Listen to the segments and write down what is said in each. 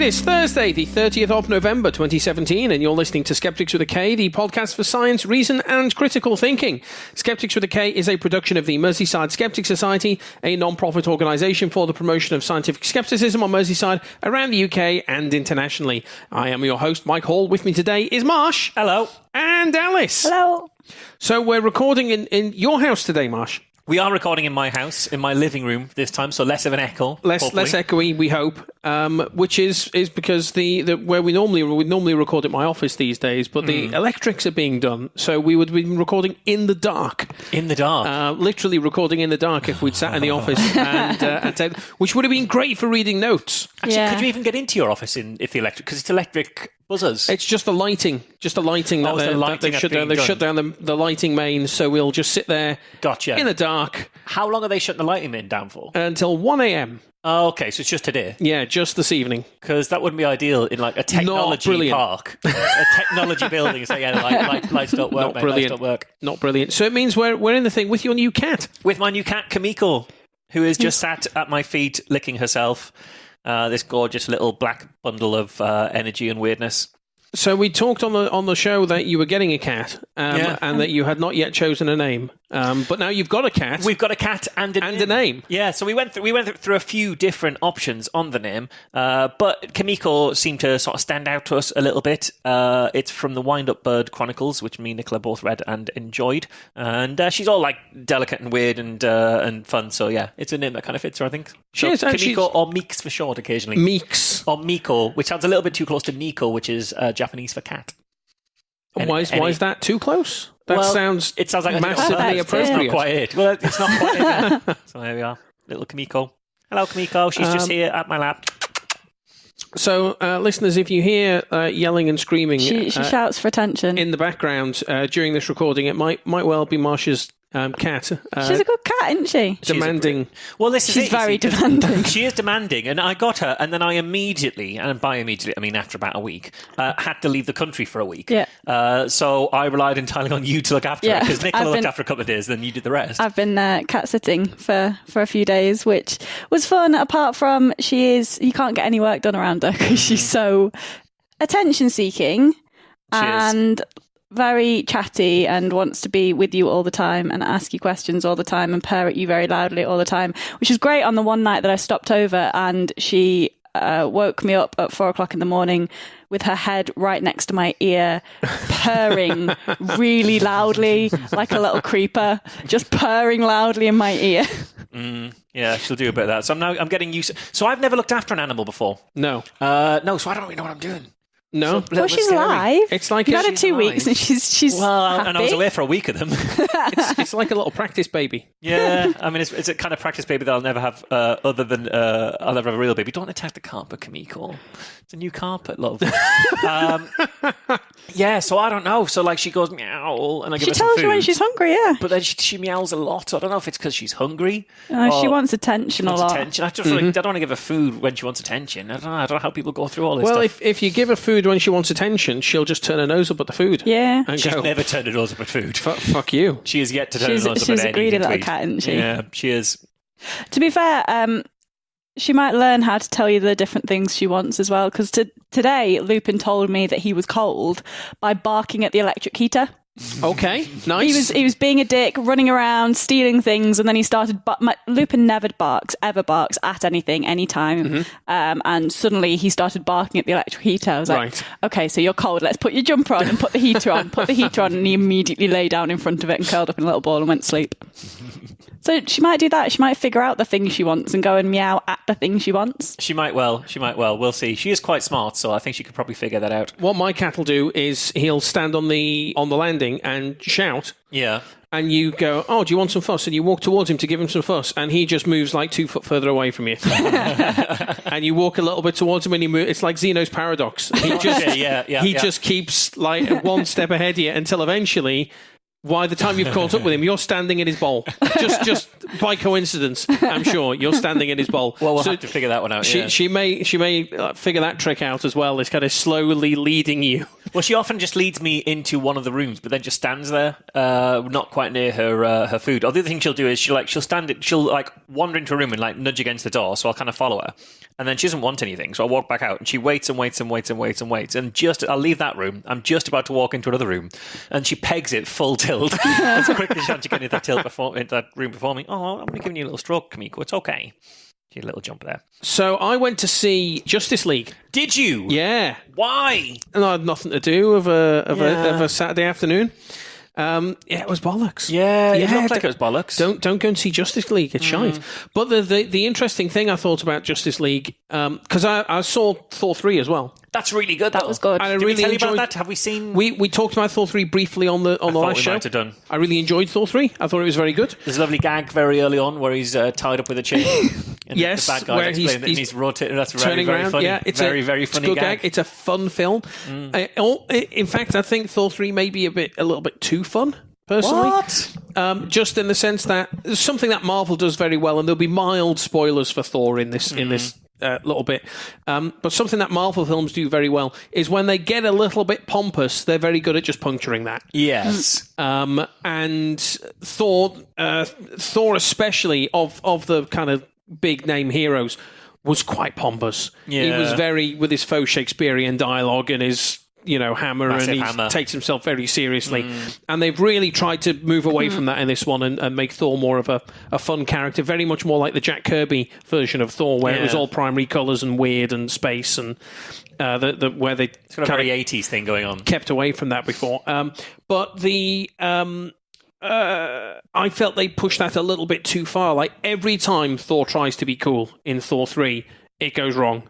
is Thursday, the 30th of November 2017, and you're listening to Skeptics with a K, the podcast for science, reason, and critical thinking. Skeptics with a K is a production of the Merseyside Skeptics Society, a non-profit organisation for the promotion of scientific skepticism on Merseyside, around the UK and internationally. I am your host, Mike Hall. With me today is Marsh. Hello. And Alice. Hello. So we're recording in your house today, Marsh. We are recording in my house, in my living room this time, so less of an echo. Less echoey, we hope. Which is because the where we normally record at my office these days, but the electrics are being done, so we would be recording in the dark. In the dark, literally recording in the dark if we'd sat in the office, and which would have been great for reading notes. Actually, could you even get into your office if the electric? Because it's electric buzzers. It's just the lighting. They've shut down the lighting mains, so we'll just sit there. Gotcha. In the dark. How long are they shutting the lighting main down for? Until 1 a.m. Oh, okay, so it's just today. Yeah, just this evening. Because that wouldn't be ideal in like a technology park, a technology building. So yeah, lights don't work. Lights don't work. Not brilliant. So it means we're in the thing with your new cat. With my new cat, Kamiko, who is just sat at my feet licking herself. This gorgeous little black bundle of energy and weirdness. So we talked on the show that you were getting a cat, and that you had not yet chosen a name. But now you've got a cat. We've got a cat and a name. Yeah, so we went through a few different options on the name, but Kamiko seemed to sort of stand out to us a little bit. It's from the Wind Up Bird Chronicles, which me and Nicola both read and enjoyed, and she's all like delicate and weird and fun. So yeah, it's a name that kind of fits her, I think. She is, Kamiko, or Meeks for short, occasionally. Meeks or Miko, which sounds a little bit too close to Nico, which is Japanese for cat. Why is that too close? It sounds like massively appropriate. It's not quite it. Well, it's not quite it. Yeah. So there we are. Little Kamiko. Hello, Kamiko. She's just here at my lap. So, listeners, if you hear yelling and screaming... She shouts for attention. In the background during this recording, it might well be Marsha's cat. She's a good cat, isn't she? Demanding. Well, she's very demanding. She is demanding, and I got her, and then I immediately, and by immediately, I mean after about a week, had to leave the country for a week. Yeah. So I relied entirely on you to look after her, because Nicola looked after a couple of days, then you did the rest. I've been cat sitting for a few days, which was fun, apart from you can't get any work done around her, because she's so attention-seeking. And very chatty and wants to be with you all the time and ask you questions all the time and purr at you very loudly all the time, which is great on the one night that I stopped over and she woke me up at 4:00 in the morning with her head right next to my ear, purring really loudly like a little creeper, just purring loudly in my ear. Yeah, she'll do a bit of that. So I'm getting used to... So I've never looked after an animal before. No. So I don't really know what I'm doing. No, well, she's alive. It's like you've had her 2 weeks, and she's happy. And I was away for a week of them. It's like a little practice baby. Yeah, I mean, it's a kind of practice baby that I'll never have, other than I'll never have a real baby. Don't attack the carpet, Kamiko. It's a new carpet, love. Yeah, so I don't know. So like, she goes meow, and I give her some food. She tells you when she's hungry, yeah. But then she meows a lot. So I don't know if it's because she's hungry. She wants attention a lot. I just I don't want to give her food when she wants attention. I don't know how people go through all this stuff. Well, if you give her food when she wants attention, she'll just turn her nose up at the food. Yeah. And she's never turned her nose up at food. Fuck you. She is yet to turn her nose up at anything. She's a greedy little cat, isn't she? Yeah, she is. To be fair, she might learn how to tell you the different things she wants as well, because today Lupin told me that he was cold by barking at the electric heater. Okay, nice. He was being a dick, running around, stealing things, and then he started... Lupin never ever barks at anything, anytime. And suddenly he started barking at the electric heater. I was like, okay, so you're cold, let's put your jumper on and put the heater on. Put the heater on, and he immediately lay down in front of it and curled up in a little ball and went to sleep. So she might do that. She might figure out the things she wants and go and meow at the things she wants. She might well. We'll see. She is quite smart, so I think she could probably figure that out. What my cat will do is he'll stand on the landing and shout. Yeah. And you go, oh, do you want some fuss? And you walk towards him to give him some fuss, and he just moves like 2 foot further away from you. And you walk a little bit towards him, and he moves. It's like Zeno's paradox. He just keeps like one step ahead of you until eventually, by the time you've caught up with him, you're standing in his bowl. Just by coincidence, I'm sure you're standing in his bowl. Well, we'll have to figure that one out. She may figure that trick out as well. It's kind of slowly leading you Well, she often just leads me into one of the rooms, but then just stands there, not quite near her food. Or the other thing she'll do is she'll wander into a room and like nudge against the door, so I'll kind of follow her. And then she doesn't want anything, so I'll walk back out, and she waits and waits and waits and waits and waits. And I'll leave that room. I'm just about to walk into another room, and she pegs it full tilt as quickly as she can into that room before me. Oh, I'm giving you a little stroke, Kamiko. It's okay. A little jump there. So I went to see Justice League. Did you? Yeah. Why? And I had nothing to do of a Saturday afternoon. It was bollocks. Yeah, it looked like it was bollocks. Don't go and see Justice League. It's shite. But the interesting thing I thought about Justice League, because I saw Thor 3 as well. That's really good. That was good. And Did we tell you about that? Have we seen? We talked about Thor 3 briefly on the last show. Might have done. I really enjoyed Thor 3. I thought it was very good. There's a lovely gag very early on where he's tied up with a chain. Yes, the bad guy where he's rotating. That's turning very around. funny. Yeah, it's very a funny good gag. It's a fun film. In fact, I think Thor 3 may be a little bit too fun. Personally, what? Just in the sense that there's something that Marvel does very well, and there'll be mild spoilers for Thor in this little bit. But something that Marvel films do very well is when they get a little bit pompous, they're very good at just puncturing that. Yes. And Thor especially of the kind of big name heroes was quite pompous. Yeah. He was very with his faux Shakespearean dialogue and his hammer, massive and he hammer. Takes himself very seriously. And they've really tried to move away from that in this one and make Thor more of a fun character, very much more like the Jack Kirby version of Thor, where it was all primary colours and weird and space, and where they it's got a very 80s thing going on. Kept away from that before. But I felt they pushed that a little bit too far. Like every time Thor tries to be cool in Thor 3, it goes wrong.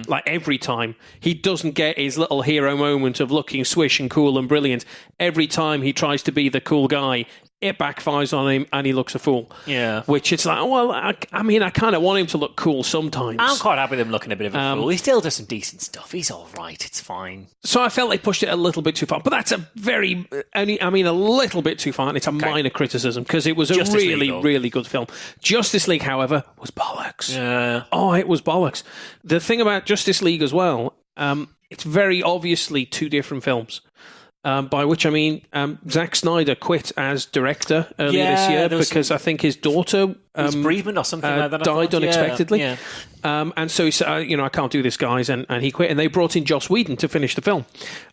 Like every time. He doesn't get his little hero moment of looking swish and cool and brilliant. Every time he tries to be the cool guy, it backfires on him and he looks a fool. Yeah. Which it's like, well, I kind of want him to look cool sometimes. I'm quite happy with him looking a bit of a fool. He still does some decent stuff. He's all right. It's fine. So I felt they pushed it a little bit too far. But that's a little bit too far. And it's a minor criticism because it was a really good film. Justice League, however, was bollocks. Yeah. Oh, it was bollocks. The thing about Justice League as well, it's very obviously two different films. By which I mean Zack Snyder quit as director earlier this year because I think his daughter bereavement or something like that died unexpectedly. Yeah. And so he said, I can't do this, guys, and he quit. And they brought in Joss Whedon to finish the film.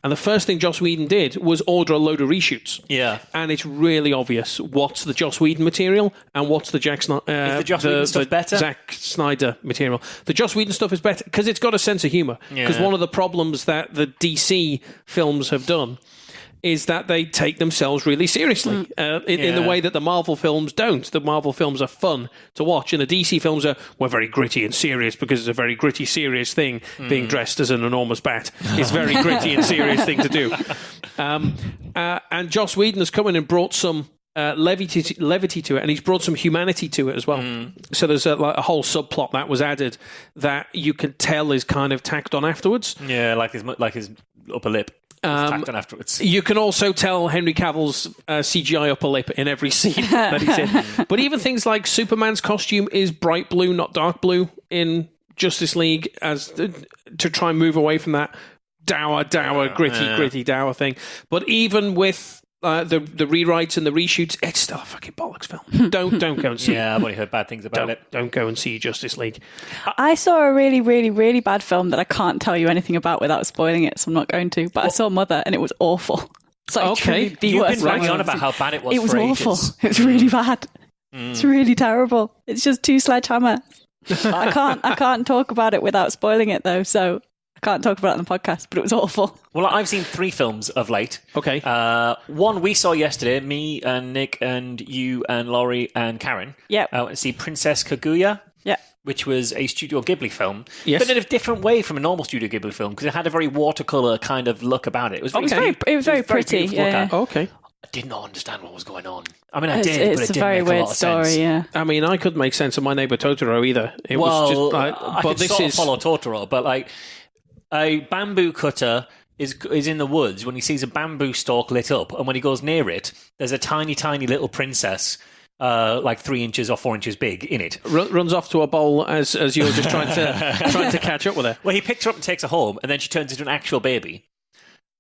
And the first thing Joss Whedon did was order a load of reshoots. Yeah. And it's really obvious what's the Joss Whedon material and what's the Is the Joss Whedon stuff better? Zack Snyder material. The Joss Whedon stuff is better because it's got a sense of humour. Because one of the problems that the DC films have done is that they take themselves really seriously in the way that the Marvel films don't. The Marvel films are fun to watch, and the DC films we're very gritty and serious because it's a very gritty, serious thing. Being dressed as an enormous bat is a very gritty and serious thing to do. And Joss Whedon has come in and brought some levity to it, and he's brought some humanity to it as well. So there's a whole subplot that was added that you can tell is kind of tacked on afterwards. Yeah, like his upper lip. Afterwards. You can also tell Henry Cavill's CGI upper lip in every scene that he's in. But even things like Superman's costume is bright blue, not dark blue, in Justice League, as to try and move away from that dour, gritty dour thing. But even with the rewrites and the reshoots, it's still a fucking bollocks film. Don't go and see it. Yeah, I've only heard bad things about it. Don't go and see Justice League. I saw a really, really, really bad film that I can't tell you anything about without spoiling it, so I'm not going to. But I saw Mother, and it was awful. It's like okay, the you've worst been banging on about how bad it was. It was for awful. Ages. It was really bad. It's really terrible. It's just two sledgehammer. I can't talk about it without spoiling it though. So I can't talk about it on the podcast. But it was awful. Well, I've seen 3 films of late. Okay. One we saw yesterday, me and Nick and you and Laurie and Karen. Yep. I went to see Princess Kaguya. Yeah. Which was a Studio Ghibli film, yes. but in a different way from a normal Studio Ghibli film because it had a very watercolor kind of look about it. It was very pretty. Yeah. Okay. I did not understand what was going on. I mean, I did, but it didn't make a lot of sense. It's a very weird story, yeah. I mean, I couldn't make sense of My Neighbor Totoro either. It was just like, I could sort of follow Totoro, but like a bamboo cutter is in the woods when he sees a bamboo stalk lit up, and when he goes near it, there's a tiny, tiny little princess. Like 3 inches or 4 inches big in it. Runs off to a bowl as you're just trying to catch up with her. Well, he picks her up and takes her home, and then she turns into an actual baby.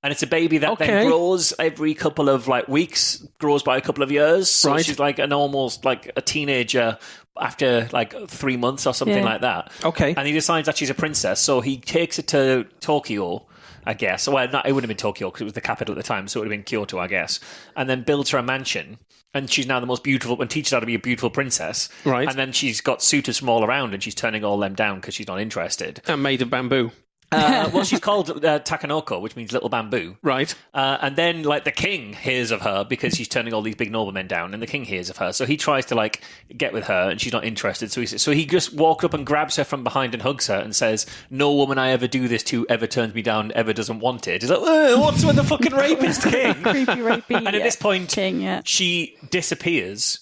And it's a baby that then grows every couple of weeks, grows by a couple of years. So she's like almost like a teenager after 3 months or something like that. Okay. And he decides that she's a princess. So he takes it to Tokyo, I guess. Well, it wouldn't have been Tokyo because it was the capital at the time. So it would have been Kyoto, I guess. And then builds her a mansion. And she's now the most beautiful, and teaches her how to be a beautiful princess. Right. And then she's got suitors from all around, and she's turning all them down because she's not interested. And made of bamboo. Well, she's called Takanoko, which means little bamboo. Right. And then, the king hears of her because she's turning all these big noblemen down, and the king hears of her. So he tries to, get with her, and she's not interested. So he just walks up and grabs her from behind and hugs her and says, "No woman I ever do this to ever turns me down, ever doesn't want it." He's like, what's with the fucking rapist king? Creepy, rapey. And at this point, king, she disappears,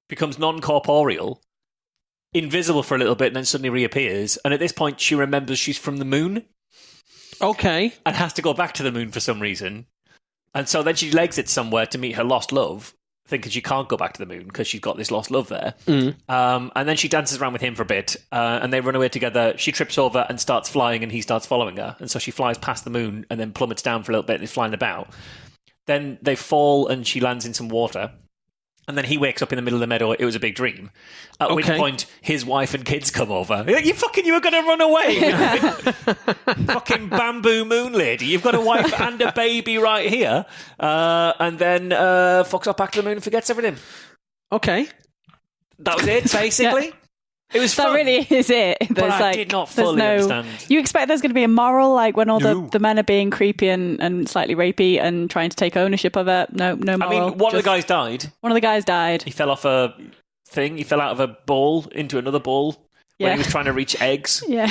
becomes non-corporeal, invisible for a little bit, and then suddenly reappears. And at this point, she remembers she's from the moon. Okay. And has to go back to the moon for some reason. And so then she legs it somewhere to meet her lost love, thinking she can't go back to the moon because she's got this lost love there. And then she dances around with him for a bit, and they run away together. She trips over and starts flying, and he starts following her. And so she flies past the moon and then plummets down for a little bit and is flying about. Then they fall, and she lands in some water. And then he wakes up in the middle of the meadow. It was a big dream. At which point, his wife and kids come over. You were going to run away. Fucking bamboo moon lady. You've got a wife and a baby right here. And then fucks up back to the moon and forgets everything. Okay. That was it, basically. It was fun. That really is it. But I did not fully understand. You expect there's going to be a moral, when all the men are being creepy and slightly rapey and trying to take ownership of it. No moral. I mean, one of the guys died. One of the guys died. He fell off a thing. He fell out of a bowl into another bowl when he was trying to reach eggs. Yeah.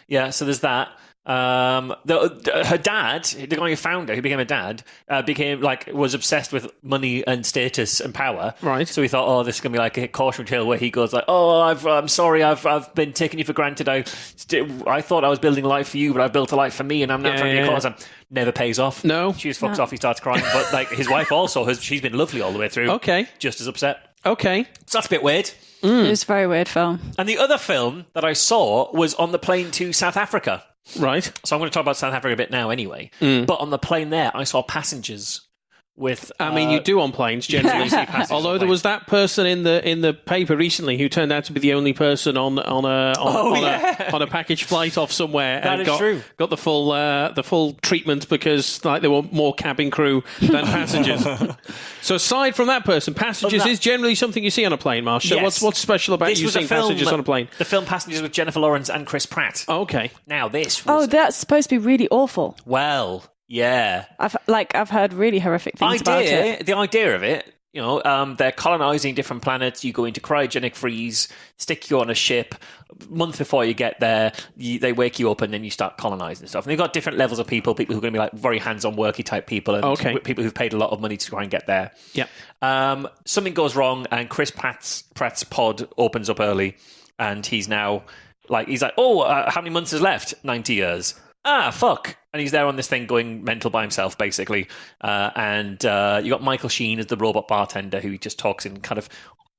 Yeah, so there's that. Her dad, the guy who found her, who became a dad, was obsessed with money and status and power. Right. So he thought, this is going to be a cautionary tale where he goes I'm sorry, I've been taking you for granted. I thought I was building a life for you, but I've built a life for me, and I'm now trying to cause him. Never pays off. No. She just fucks off. He starts crying. But his wife also she's been lovely all the way through. Okay. Just as upset. Okay. So that's a bit weird. It was a very weird film. And the other film that I saw was on the plane to South Africa. Right. So I'm going to talk about South Africa a bit now anyway. But on the plane there, I saw Passengers with... I mean, you do on planes, generally. Although there was that person in the paper recently who turned out to be the only person on a package flight off somewhere. That and is true. Got the full treatment because there were more cabin crew than passengers. So aside from that person, Passengers is generally something you see on a plane, Marsh. So yes. what's special about you seeing Passengers on a plane? The film Passengers with Jennifer Lawrence and Chris Pratt. Oh, okay. Now this was... Oh, that's supposed to be really awful. Well... Yeah. I've heard really horrific things about it. The idea of it, they're colonizing different planets. You go into cryogenic freeze, stick you on a ship. A month before you get there, they wake you up and then you start colonizing stuff. And they've got different levels of people who are going to be very hands-on worky type people and people who've paid a lot of money to try and get there. Yeah. Something goes wrong and Chris Pratt's pod opens up early and he's now he's like, how many months is left? 90 years. Fuck. And he's there on this thing going mental by himself, basically. And you got Michael Sheen as the robot bartender who just talks in kind of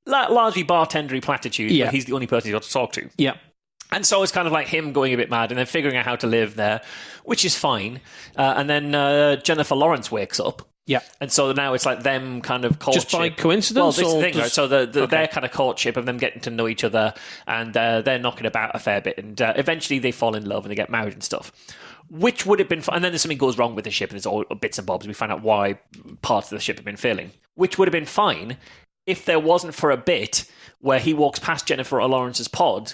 largely bartendery platitudes, but he's the only person he's got to talk to. Yeah. And so it's kind of like him going a bit mad and then figuring out how to live there, which is fine. And then Jennifer Lawrence wakes up. Yeah. And so now it's like them kind of courtship. Just by coincidence? Well, this is the thing, right? So their kind of courtship of them getting to know each other and they're knocking about a fair bit. And eventually they fall in love and they get married and stuff. Which would have been fun. And then something goes wrong with the ship and there's all bits and bobs. We find out why parts of the ship have been failing. Which would have been fine if there wasn't for a bit where he walks past Jennifer Lawrence's pod,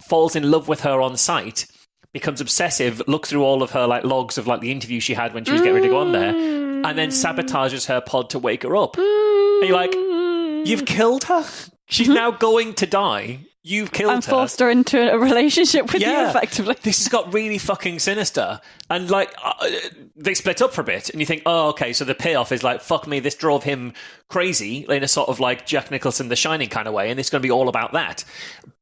falls in love with her on sight, becomes obsessive, looks through all of her logs of the interview she had when she was getting ready to go on there, and then sabotages her pod to wake her up. And you're like, you've killed her? She's now going to die. You've killed her. And forced her into a relationship with you, effectively. This has got really fucking sinister. And, they split up for a bit, and you think, oh, okay, so the payoff is fuck me, this drove him crazy in a sort of Jack Nicholson The Shining kind of way, and it's going to be all about that.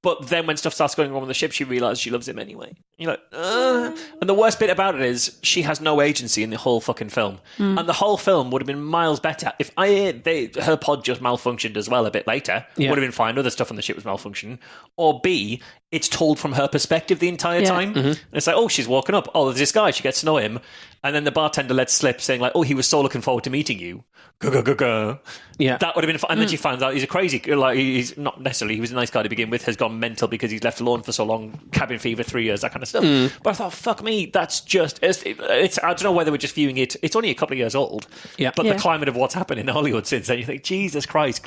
But then when stuff starts going wrong on the ship, she realises she loves him anyway. You're like, And the worst bit about it is she has no agency in the whole fucking film. And the whole film would have been miles better if her pod just malfunctioned as well a bit later. Would have been fine. Other stuff on the ship was malfunctioning. Or B, it's told from her perspective the entire time. And it's like, she's walking up. Oh, there's this guy. She gets to know him. And then the bartender lets slip saying like, "Oh, he was so looking forward to meeting you." Yeah, that would have been fun. And then she finds out he's a crazy, like he's not necessarily, he was a nice guy to begin with, has gone mental because he's left alone for so long, cabin fever, 3 years, that kind of stuff. But I thought, fuck me, that's just, it's I don't know whether we're just viewing it, it's only a couple of years old, but the climate of what's happened in Hollywood since then, you think, Jesus Christ,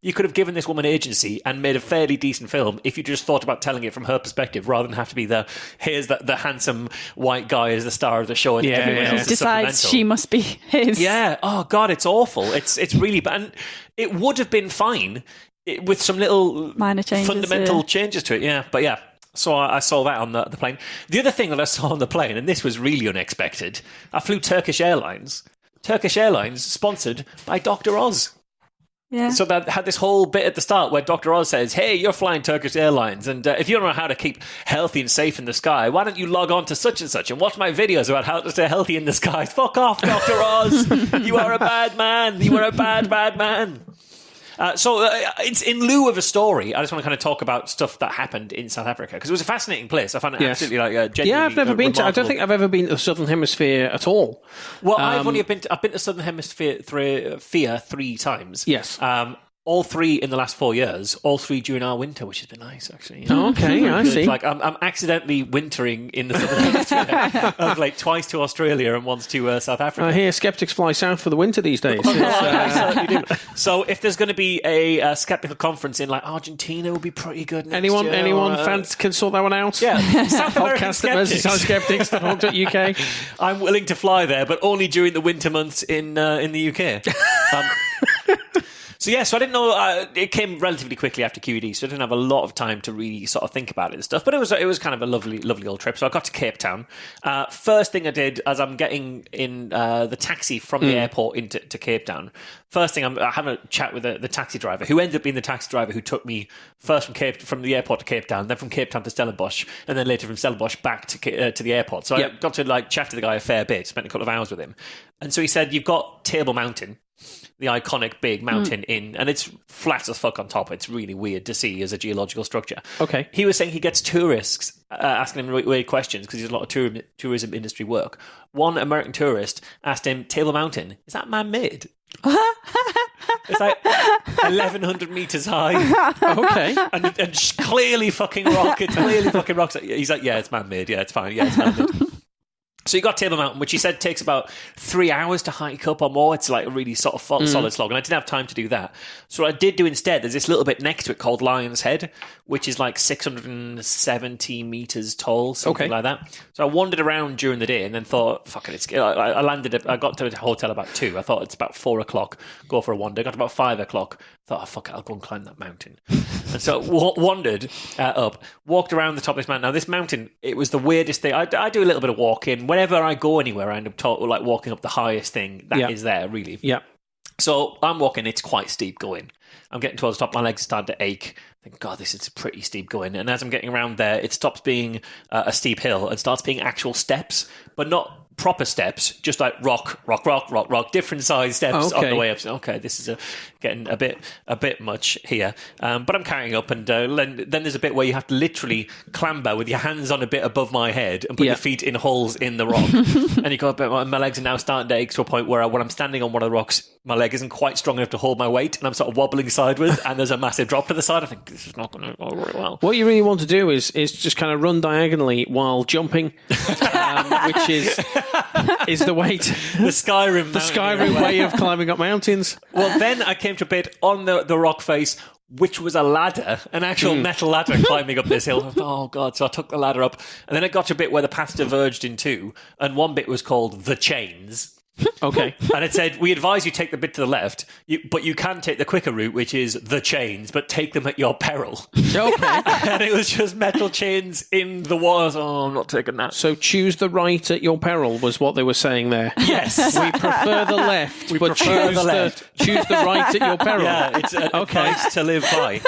you could have given this woman agency and made a fairly decent film if you just thought about telling it from her perspective rather than have to be here's the handsome white guy as the star of the show and everyone else is decides she must be his. Yeah. Oh God, it's awful. It's really bad. And it would have been fine with some little minor changes, fundamental changes to it. Yeah. But yeah. So I saw that on the plane. The other thing that I saw on the plane, and this was really unexpected, I flew Turkish Airlines. Turkish Airlines sponsored by Dr. Oz. Yeah. So that had this whole bit at the start where Dr. Oz says, "Hey, you're flying Turkish Airlines, and if you don't know how to keep healthy and safe in the sky, why don't you log on to such and such and watch my videos about how to stay healthy in the sky?" Fuck off, Dr. Oz. You are a bad man. You are a bad man. So it's in lieu of a story. I just want to kind of talk about stuff that happened in South Africa because it was a fascinating place. I found it absolutely genuinely I've never been to. I don't think I've ever been to the Southern Hemisphere at all. Well, I've been to the Southern Hemisphere 3 times. Yes. All 3 in the last 4 years, all 3 during our winter, which has been nice, actually. Oh, okay, I see. Like, I'm accidentally wintering in the Southern Hemisphere. I've like twice to Australia and once to South Africa. I hear skeptics fly south for the winter these days. I certainly do. So if there's going to be a skeptical conference in like Argentina, would be pretty good next anyone year. fans can sort that one out? Yeah. South American Podcast at Merseyside.uk. I'm willing to fly there, but only during the winter months in the UK. So I didn't know, it came relatively quickly after QED, so I didn't have a lot of time to really sort of think about it and stuff, but it was kind of a lovely old trip. So I got to Cape Town. First thing I did as I'm getting in the taxi from the airport into Cape Town, first thing I'm having a chat with the taxi driver, who ended up being the taxi driver who took me first from the airport to Cape Town, then from Cape Town to Stellenbosch, and then later from Stellenbosch back to the airport. So I got to like chat to the guy a fair bit, spent a couple of hours with him. And so he said, "You've got Table Mountain, the iconic big mountain and it's flat as fuck on top. It's really weird to see as a geological structure." Okay. He was saying he gets tourists asking him weird questions because he does a lot of tourism industry work. One American tourist asked him, "Table Mountain, is that man-made?" It's like 1,100 meters high. Okay. And clearly fucking rock. It's clearly fucking rock. He's like, "Yeah, it's man-made. Yeah, it's fine. Yeah, it's man-made." So you got Table Mountain, which he said takes about 3 hours to hike up or more. It's like a really sort of solid slog, and I didn't have time to do that. So what I did do instead, there's this little bit next to it called Lion's Head, which is like 670 meters tall, something like that. So I wandered around during the day and then thought, fuck it, I got to a hotel about 2. I thought it's about 4 o'clock, go for a wander. Got to about 5 o'clock, thought, oh, fuck it, I'll go and climb that mountain. And so wandered up, walked around the top of this mountain. Now, this mountain, it was the weirdest thing. I do a little bit of walking. Whenever I go anywhere, I end up like walking up the highest thing that is there, really. Yeah. So I'm walking, it's quite steep going. I'm getting towards the top, my legs are starting to ache. I think, God, this is pretty steep going. And as I'm getting around there, it stops being a steep hill and starts being actual steps, but not proper steps, just like rock, different size steps on the way up. So, okay, this is getting a bit much here. But I'm carrying up, and then there's a bit where you have to literally clamber with your hands on a bit above my head and put your feet in holes in the rock. And you go, my legs are now starting to ache to a point where when I'm standing on one of the rocks, my leg isn't quite strong enough to hold my weight, and I'm sort of wobbling sideways, and there's a massive drop to the side. I think this is not going to go very well. What you really want to do is just kind of run diagonally while jumping, which is the way to the Skyrim way of climbing up mountains. Well, then I came to a bit on the rock face, which was a ladder, an actual metal ladder climbing up this hill. Oh, God. So I took the ladder up, and then I got to a bit where the path diverged in two, and one bit was called The Chains. Okay. And it said, we advise you take the bit to the left, but you can take the quicker route, which is The Chains, but take them at your peril. Okay. And it was just metal chains in the walls. Oh, I'm not taking that. So choose the right at your peril was what they were saying there. Yes. We prefer the left, choose the right at your peril. Yeah, it's advice to live by.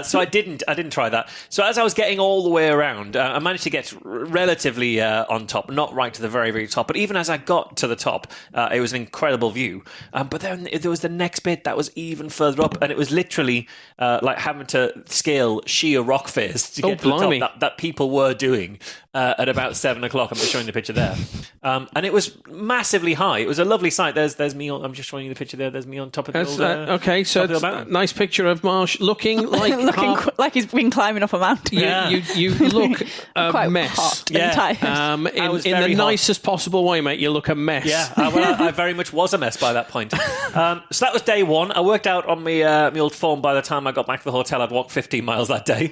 So I didn't try that. So as I was getting all the way around, I managed to get relatively on top, not right to the very, very top, but even as I got to the top, it was an incredible view. But then there was the next bit that was even further up, and it was literally like having to scale sheer rock face to get to the top that people were doing. at about 7 o'clock. I'm just showing the picture there. And it was massively high. It was a lovely sight. There's me on, I'm just showing you the picture there. There's me on top of the old, okay, so it's a nice picture of Marsh looking like like he's been climbing up a mountain. You look a mess. Hot and in the nicest possible way, mate. You look a mess. Yeah, I very much was a mess by that point. So that was day one. I worked out on my old phone. By the time I got back to the hotel, I'd walked 15 miles that day,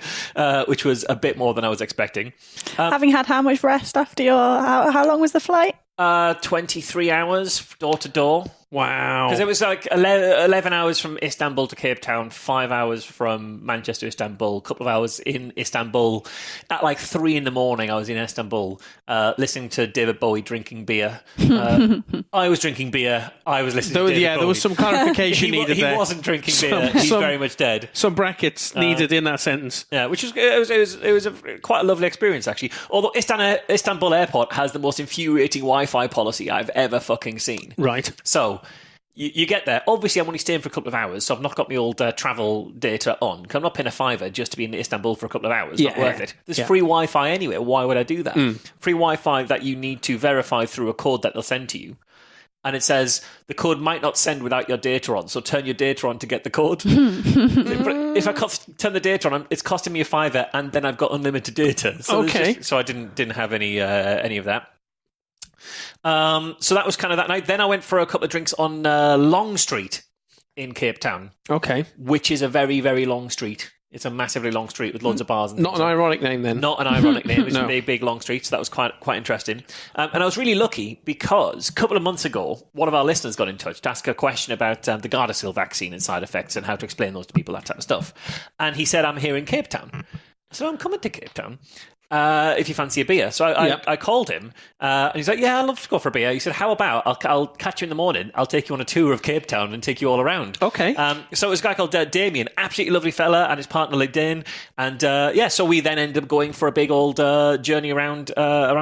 which was a bit more than I was expecting. Having had how much rest after how long was the flight? 23 hours door to door. Wow. Because it was like 11 hours from Istanbul to Cape Town, 5 hours from Manchester to Istanbul, a couple of hours in Istanbul. At like 3 in the morning, I was in Istanbul listening to David Bowie drinking beer. I was drinking beer. I was listening to David Bowie. There was some clarification needed there. He wasn't drinking beer. He's very much dead. Some brackets needed in that sentence. Yeah, which was quite a lovely experience, actually. Although Istanbul Airport has the most infuriating Wi-Fi policy I've ever fucking seen. Right. So you get there. Obviously, I'm only staying for a couple of hours, so I've not got my old travel data on. I'm not paying a $5 just to be in Istanbul for a couple of hours. Not worth it. There's free Wi-Fi anyway. Why would I do that? Free Wi-Fi that you need to verify through a code that they'll send to you. And it says the code might not send without your data on, so turn your data on to get the code. If I turn the data on, it's costing me a $5, and then I've got unlimited data. So so I didn't have any of that. So that was kind of that night. Then I went for a couple of drinks on Long Street in Cape Town. Okay. Which is a very, very long street. It's a massively long street with loads of bars. And not an ironic name then. Not an ironic name. It's a big, big long street, so that was quite interesting. And I was really lucky because a couple of months ago, one of our listeners got in touch to ask a question about the Gardasil vaccine and side effects and how to explain those to people, that type of stuff. And he said, I'm here in Cape Town. So I'm coming to Cape Town. If you fancy a beer. So I called him, and he's like, yeah, I'd love to go for a beer. He said, how about, I'll catch you in the morning, I'll take you on a tour of Cape Town and take you all around. Okay. So it was a guy called Damien, absolutely lovely fella, and his partner lived in, and so we then ended up going for a big old journey around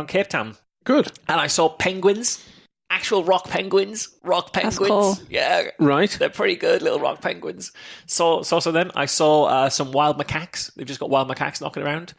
Cape Town. Good. And I saw penguins. Actual rock penguins. That's cool. Yeah. Right. They're pretty good, little rock penguins. Saw some of them. I saw some wild macaques. They've just got wild macaques knocking around.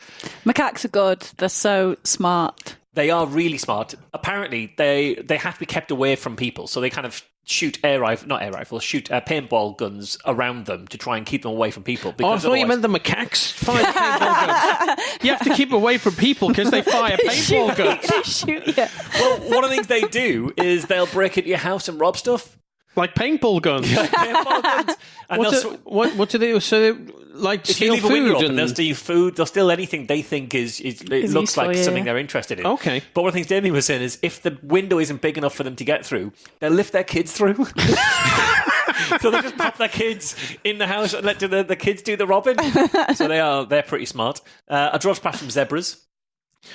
Macaques are good. They're so smart. They are really smart. Apparently, they have to be kept away from people, so they kind of shoot paintball guns around them to try and keep them away from people. I thought you meant the macaques fire paintball guns. You have to keep away from people because they fire paintball guns. They shoot you. Well, one of the things they do is they'll break into your house and rob stuff. Like paintball guns. Paintball guns. And what do they do? So like if steal you leave a window open, and they'll steal food. They'll steal anything they think is looks like something they're interested in. Okay. But one of the things Damien was saying is if the window isn't big enough for them to get through, they'll lift their kids through. So they just pop their kids in the house and let the kids do the robbing. So they're pretty smart. I drove past some zebras.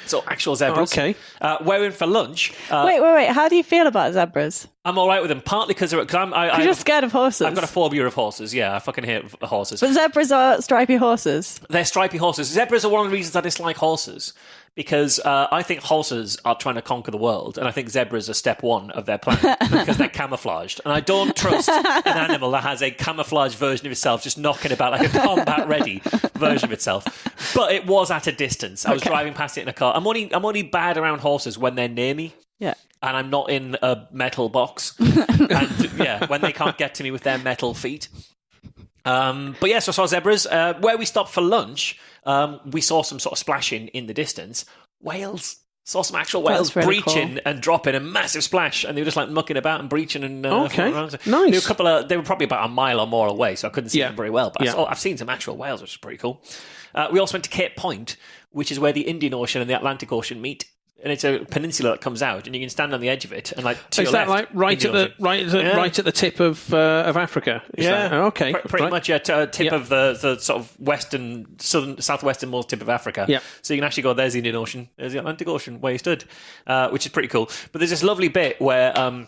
So actual zebras. Okay. We're in for lunch. Wait. How do you feel about zebras? I'm all right with them, partly because you're scared of horses. I've got a phobia of horses. Yeah, I fucking hate horses. But zebras are stripy horses. They're stripy horses. Zebras are one of the reasons I dislike horses. Because I think horses are trying to conquer the world, and I think zebras are step one of their plan because they're camouflaged. And I don't trust an animal that has a camouflaged version of itself just knocking about like a combat-ready version of itself. But it was at a distance. I was driving past it in a car. I'm only bad around horses when they're near me. Yeah. And I'm not in a metal box. And when they can't get to me with their metal feet. So I saw zebras. Where we stopped for lunch, we saw some sort of splashing in the distance. Whales. Saw some actual whales really breaching and dropping a massive splash, and they were just like mucking about and breaching and nice. They were probably about a mile or more away, so I couldn't see them very well. But I've seen some actual whales, which is pretty cool. We also went to Cape Point, which is where the Indian Ocean and the Atlantic Ocean meet. And it's a peninsula that comes out, and you can stand on the edge of it. And like to is your that left, like right at the tip of Africa? Okay, pretty much. Yeah, tip of the sort of southwesternmost tip of Africa. Yeah. So you can actually go. There's the Indian Ocean. There's the Atlantic Ocean where you stood, which is pretty cool. But there's this lovely bit where.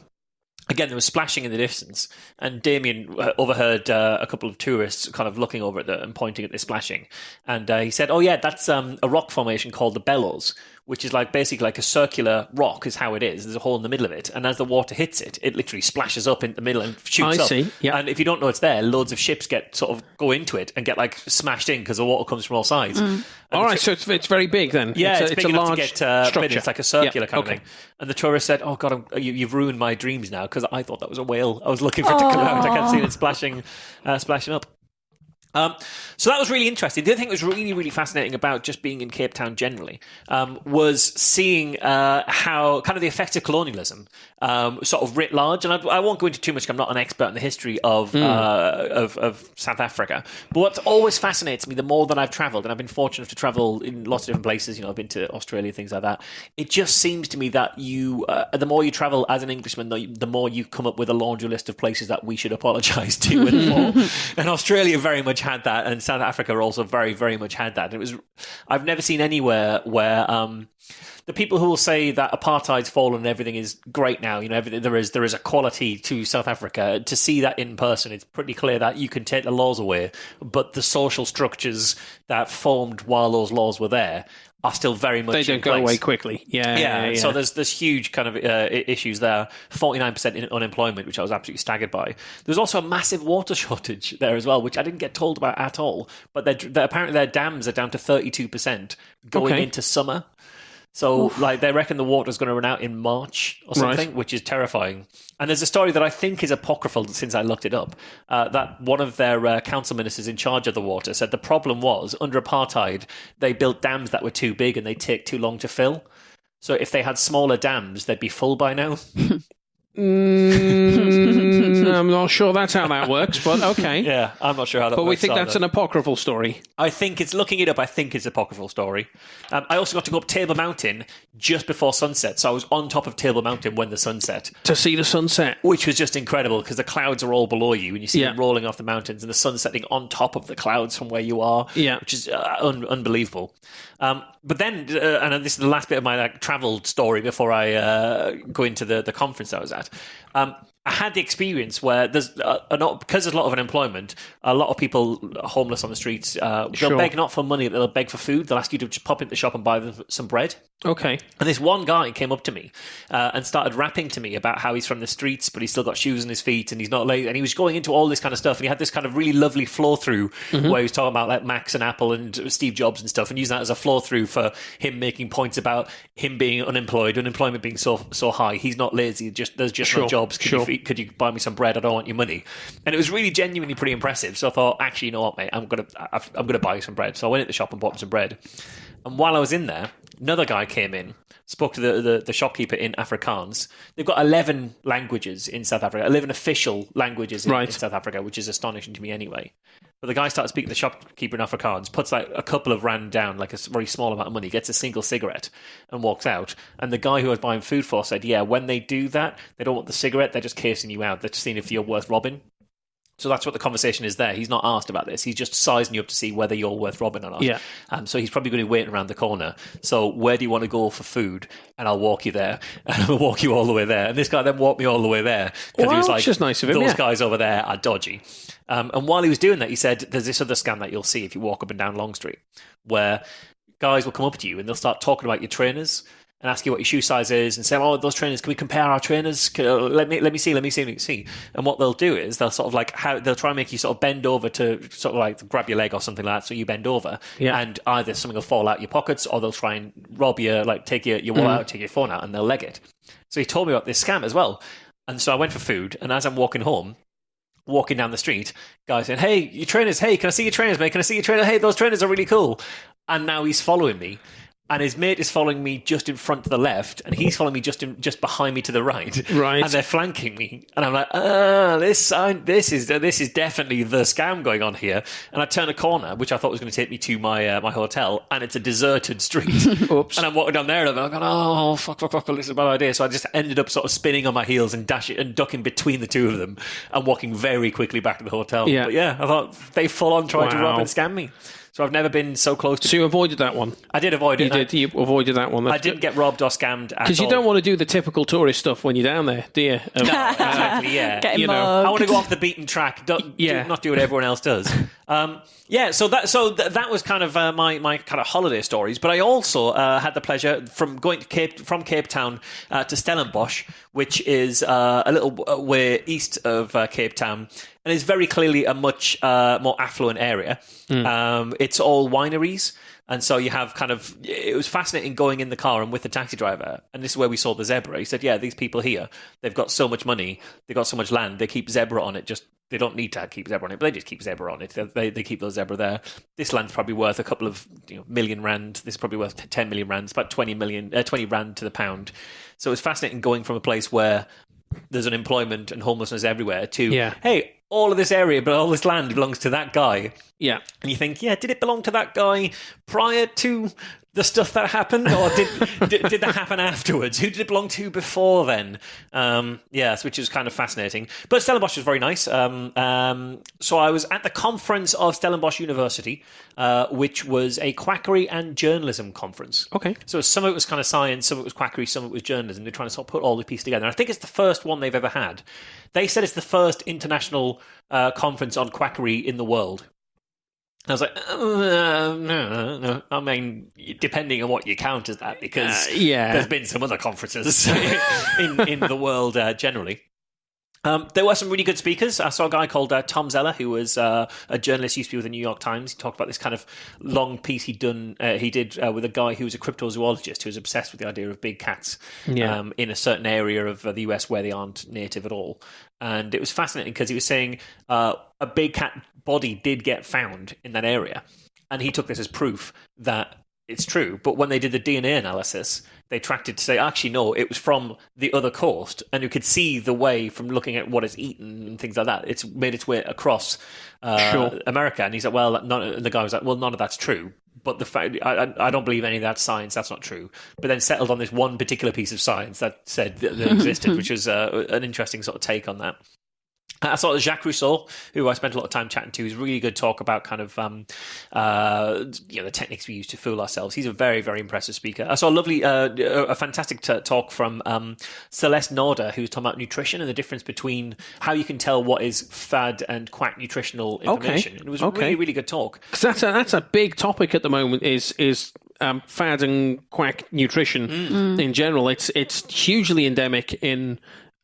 Again, there was splashing in the distance, and Damien overheard a couple of tourists kind of looking over at and pointing at this splashing. And he said, oh yeah, that's a rock formation called the Bellows, which is like basically like a circular rock is how it is. There's a hole in the middle of it. And as the water hits it, it literally splashes up in the middle and shoots up. I see, yeah. And if you don't know it's there, loads of ships go into it and get like smashed in because the water comes from all sides. All right, so it's very big then. Yeah, it's big a enough large to get structure. it's like a circular kind of thing. And the tourist said, "Oh God, you've ruined my dreams now because I thought that was a whale. I was looking for it to come out. I kept seeing it splashing up." So that was really interesting. The other thing that was really, really fascinating about just being in Cape Town generally was seeing how kind of the effects of colonialism sort of writ large. And I won't go into too much. I'm not an expert in the history of South Africa. But what always fascinates me, the more that I've travelled, and I've been fortunate to travel in lots of different places. You know, I've been to Australia, things like that. It just seems to me that the more you travel as an Englishman, the more you come up with a laundry list of places that we should apologise to and for. And Australia very much had that, and South Africa also very, very much had that. I've never seen anywhere where the people who will say that apartheid's fallen and everything is great now, you know, everything there is a quality to South Africa. To see that in person, it's pretty clear that you can take the laws away, but the social structures that formed while those laws were there are still very much they don't go away quickly. Yeah. So there's huge kind of issues there. 49% in unemployment, which I was absolutely staggered by. There's also a massive water shortage there as well, which I didn't get told about at all. But apparently their dams are down to 32% going into summer. So, like, they reckon the water's going to run out in March or something, which is terrifying. And there's a story that I think is apocryphal since I looked it up, that one of their council ministers in charge of the water said the problem was, under apartheid, they built dams that were too big and they take too long to fill. So if they had smaller dams, they'd be full by now. I'm not sure that's how that works, but okay. Yeah, I'm not sure how that works. But we think that's an apocryphal story. I think it's, looking it up, I think it's an apocryphal story. I also got to go up Table Mountain just before sunset, so I was on top of Table Mountain when the sun set. To see the sunset. Which was just incredible, because the clouds are all below you, and you see them rolling off the mountains, and the sun setting on top of the clouds from where you are, which is unbelievable. But then, and this is the last bit of my travel story before I go into the conference I was at. I had the experience where because there's a lot of unemployment, a lot of people homeless on the streets, they'll beg not for money, they'll beg for food. They'll ask you to just pop into the shop and buy them some bread. Okay. And this one guy came up to me and started rapping to me about how he's from the streets, but he's still got shoes on his feet and he's not late. And he was going into all this kind of stuff. And he had this kind of really lovely flow through where he was talking about like Max and Apple and Steve Jobs and stuff, and using that as a flow through for him making points about him being unemployed, unemployment being so high. He's not lazy. There's just no jobs. Could you buy me some bread? I don't want your money. And it was really genuinely pretty impressive. So I thought, actually, you know what, mate? I'm gonna buy you some bread. So I went at the shop and bought him some bread. And while I was in there, another guy came in, spoke to the shopkeeper in Afrikaans. They've got 11 languages in South Africa, 11 official languages in South Africa, which is astonishing to me anyway. But the guy started speaking to the shopkeeper in Afrikaans, puts like a couple of rand down, like a very small amount of money, gets a single cigarette and walks out. And the guy who I was buying food for said, yeah, when they do that, they don't want the cigarette, they're just casing you out. They're just seeing if you're worth robbing. So that's what the conversation is there. He's not asked about this. He's just sizing you up to see whether you're worth robbing or not. Yeah. So he's probably going to be waiting around the corner. So where do you want to go for food? And I'll walk you there. And I'll walk you all the way there. And this guy then walked me all the way there. Because he was like, just nice of him, those guys over there are dodgy. And while he was doing that, he said, there's this other scam that you'll see if you walk up and down Long Street, where guys will come up to you and they'll start talking about your trainers and ask you what your shoe size is and say, oh, those trainers, can we compare our trainers? Let me see. And what they'll do is they'll sort of like, they'll try and make you sort of bend over to sort of like grab your leg or something like that. So you bend over and either something will fall out your pockets or they'll try and rob you, like take your wallet out, take your phone out, and they'll leg it. So he told me about this scam as well. And so I went for food, and as I'm walking home, walking down the street, guy saying, hey, your trainers, hey, can I see your trainers, mate? Can I see your trainers? Hey, those trainers are really cool. And now he's following me. And his mate is following me just in front to the left, and he's following me just behind me to the right. Right. And they're flanking me, and I'm like, this is definitely the scam going on here. And I turn a corner, which I thought was going to take me to my my hotel, and it's a deserted street. Oops. And I'm walking down there, and I'm going, oh fuck, this is a bad idea. So I just ended up sort of spinning on my heels and ducking between the two of them, and walking very quickly back to the hotel. Yeah. But yeah, I thought they full on tried to rob and scam me. So I've never been so close to... So you avoided that one? I did avoid it. You avoided that one. I didn't get robbed or scammed at all. Because you don't want to do the typical tourist stuff when you're down there, do you? No, exactly, yeah. Getting mugged. I want to go off the beaten track, not do what everyone else does. So that was kind of my kind of holiday stories. But I also had the pleasure from going to Cape Town to Stellenbosch, which is a little way east of Cape Town, and is very clearly a much more affluent area. It's all wineries. And so you have it was fascinating going in the car and with the taxi driver. And this is where we saw the zebra. He said, yeah, these people here, they've got so much money, they've got so much land, they keep zebra on it. They don't need to keep zebra on it, but they just keep zebra on it. They keep those zebra there. This land's probably worth a couple of million rand. This is probably worth 10 million rand. It's about 20 rand to the pound. So it's fascinating going from a place where there's unemployment and homelessness everywhere to, hey, all of this area, but all this land belongs to that guy. Yeah. And you think, did it belong to that guy prior to the stuff that happened, or did that happen afterwards? Who did it belong to before then? Which is kind of fascinating. But Stellenbosch was very nice. So I was at the conference of Stellenbosch University, which was a quackery and journalism conference. Okay. So some of it was kind of science, some of it was quackery, some of it was journalism. They're trying to sort of put all the pieces together. And I think it's the first one they've ever had. They said it's the first international conference on quackery in the world. I was like, no. I mean, depending on what you count as that, because there's been some other conferences in the world generally. There were some really good speakers. I saw a guy called Tom Zeller, who was a journalist, used to be with the New York Times. He talked about this kind of long piece he did with a guy who was a cryptozoologist who was obsessed with the idea of big cats in a certain area of the US where they aren't native at all. And it was fascinating because he was saying a big cat body did get found in that area. And he took this as proof that it's true. But when they did the DNA analysis, they tracked it to say, actually, no, it was from the other coast. And you could see the way from looking at what it's eaten and things like that. It's made its way across America. And he's like, the guy was like, well, none of that's true. But the fact, I don't believe any of that science. That's not true. But then settled on this one particular piece of science that said that existed, which was an interesting sort of take on that. I saw Jacques Rousseau, who I spent a lot of time chatting to. He's really good talk about kind of the techniques we use to fool ourselves. He's a very, very impressive speaker. I saw a fantastic talk from Celeste Norder, who was talking about nutrition and the difference between how you can tell what is fad and quack nutritional information. Okay. It was a really, really good talk. Because that's a big topic at the moment. Is fad and quack nutrition in general. It's hugely endemic in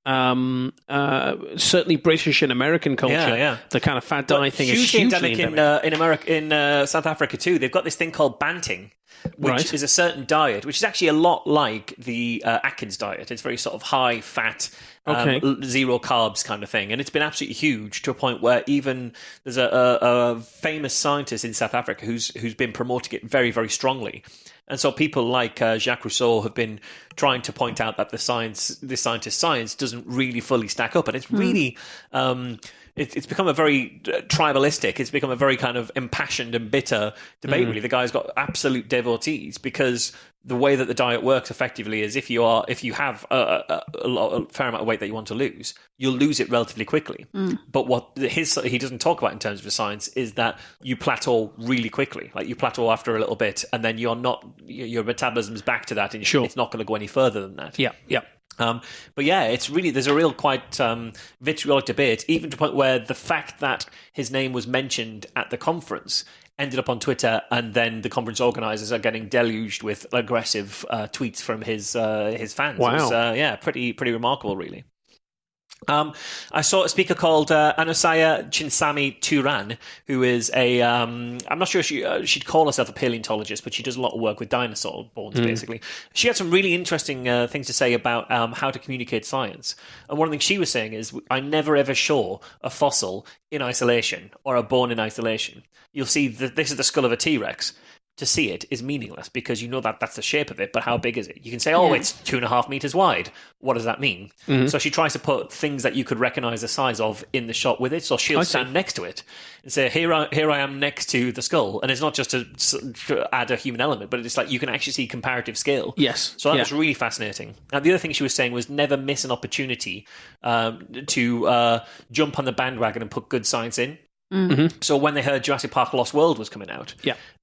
certainly British and American culture. The kind of fad diet thing is hugely endemic in America, in South Africa too. They've got this thing called banting, which is a certain diet, which is actually a lot like the Atkins diet. It's very sort of high fat, zero carbs kind of thing, and it's been absolutely huge to a point where even there's a famous scientist in South Africa who's been promoting it very, very strongly. And so people like Jacques Rousseau have been trying to point out that this scientist's science doesn't really fully stack up. And it's really, it's become a very tribalistic, it's become a very kind of impassioned and bitter debate, really. The guy's got absolute devotees because the way that the diet works effectively is if you have a fair amount of weight that you want to lose, you'll lose it relatively quickly. But what he doesn't talk about in terms of the science is that you plateau really quickly. Like you plateau after a little bit, and then your metabolism's back to that, and it's not going to go any further than that. Yeah. But it's really, there's a real quite vitriolic debate, even to the point where the fact that his name was mentioned at the conference ended up on Twitter, and then the conference organisers are getting deluged with aggressive tweets from his fans. Wow. It was, pretty remarkable, really. I saw a speaker called Anusaya Chinsami Turan, who is I'm not sure she'd call herself a paleontologist, but she does a lot of work with dinosaur bones, basically. She had some really interesting things to say about how to communicate science. And one of the things she was saying is, I never ever show a fossil in isolation or a bone in isolation. You'll see that this is the skull of a T-Rex. To see it is meaningless because you know that that's the shape of it, but how big is it? You can say, it's 2.5 meters wide. What does that mean? So she tries to put things that you could recognize the size of in the shot with it. So she'll stand next to it and say, here I am next to the skull. And it's not just to add a human element, but it's like you can actually see comparative scale. Yes. So that was really fascinating. And the other thing she was saying was never miss an opportunity to jump on the bandwagon and put good science in. Mm-hmm. So when they heard Jurassic Park Lost World was coming out,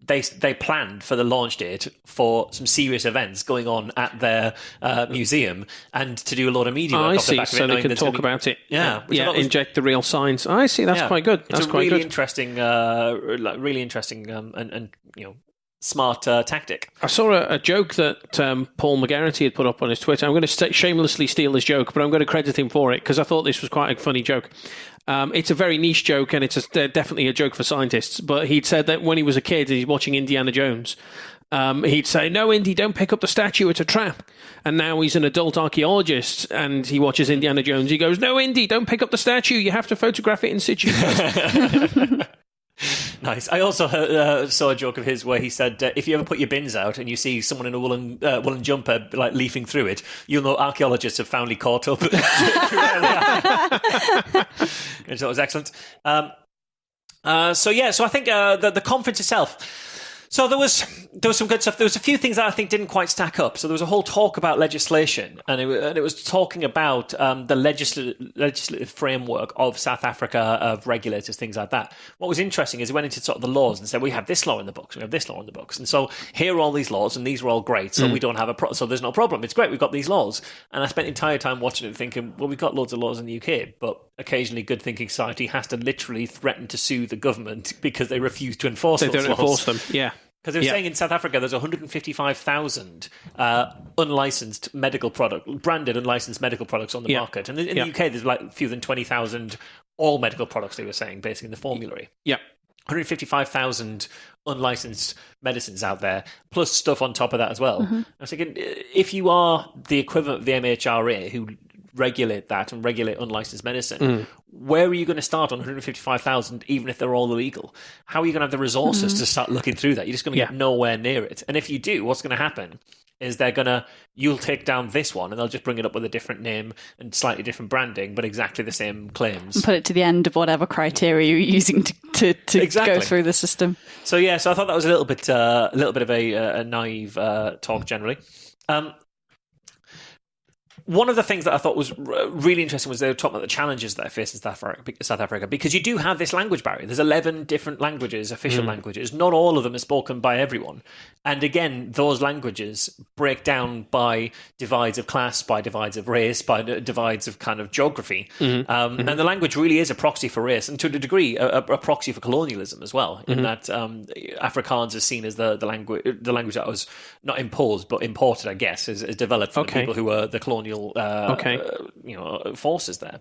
they planned for the launch date for some serious events going on at their museum and to do a lot of media work off the back of it. So they could talk about it. Yeah. Inject the real science. I see. That's quite good. That's quite really interesting, really interesting and smart tactic. I saw a joke that Paul McGarity had put up on his Twitter. I'm going to shamelessly steal his joke, but I'm going to credit him for it because I thought this was quite a funny joke. It's a very niche joke, and it's definitely a joke for scientists. But he'd said that when he was a kid and he's watching Indiana Jones, he'd say, "No, Indy, don't pick up the statue, it's a trap." And now he's an adult archaeologist, and he watches Indiana Jones. He goes, "No, Indy, don't pick up the statue, you have to photograph it in situ." Nice. I also saw a joke of his where he said, if you ever put your bins out and you see someone in a woolen jumper like leafing through it, you'll know archaeologists have finally caught up. Which that was excellent. So I think the conference itself. So there was some good stuff. There was a few things that I think didn't quite stack up. So there was a whole talk about legislation, and it was talking about the legislative framework of South Africa, of regulators, things like that. What was interesting is it went into sort of the laws and said, we have this law in the books, we have this law in the books, and so here are all these laws, and these are all great. So we don't have so there's no problem. It's great. We've got these laws, and I spent the entire time watching it, thinking, well, we've got loads of laws in the UK, but occasionally good thinking society has to literally threaten to sue the government because they refuse to enforce those laws. They don't enforce them. Yeah. Because they were saying in South Africa there's 155,000 unlicensed branded unlicensed medical products on the market. And in the UK there's like fewer than 20,000 all medical products, they were saying, basically in the formulary. Yeah. 155,000 unlicensed medicines out there, plus stuff on top of that as well. Mm-hmm. I was thinking, if you are the equivalent of the MHRA, who regulate that and regulate unlicensed medicine, where are you going to start on 155,000, even if they're all illegal? How are you going to have the resources to start looking through that? You're just going to get nowhere near it. And if you do, what's going to happen is you'll take down this one and they'll just bring it up with a different name and slightly different branding, but exactly the same claims. And put it to the end of whatever criteria you're using to go through the system. So I thought that was a little bit of a naive talk generally. One of the things that I thought was really interesting was they were talking about the challenges that I face in South Africa, because you do have this language barrier. There's 11 different languages, official languages. Not all of them are spoken by everyone. And again, those languages break down by divides of class, by divides of race, by divides of kind of geography. And the language really is a proxy for race, and to a degree, a proxy for colonialism as well, in that Afrikaans is seen as the language that was not imposed, but imported, I guess, is developed from the people who were the colonial forces there.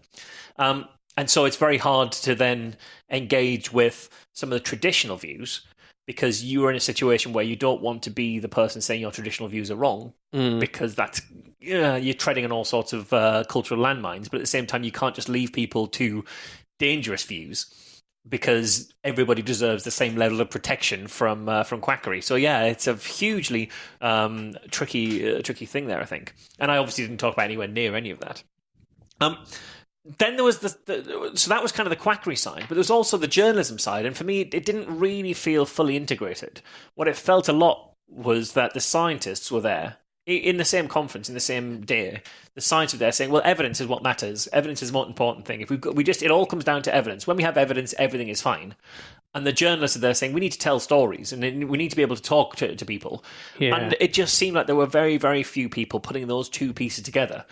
And so it's very hard to then engage with some of the traditional views, because you are in a situation where you don't want to be the person saying your traditional views are wrong, because that's you're treading on all sorts of cultural landmines. But at the same time, you can't just leave people to dangerous views, because everybody deserves the same level of protection from quackery. So it's a hugely tricky thing there, I think. And I obviously didn't talk about anywhere near any of that. Then there was so that was kind of the quackery side, but there was also the journalism side, and for me it didn't really feel fully integrated. What it felt a lot was that the scientists were there in the same conference, in the same day. The scientists were there saying, well, evidence is what matters. Evidence is the most important thing. If it all comes down to evidence. When we have evidence, everything is fine. And the journalists are there saying, we need to tell stories, and we need to be able to talk to people. Yeah. And it just seemed like there were very, very few people putting those two pieces together.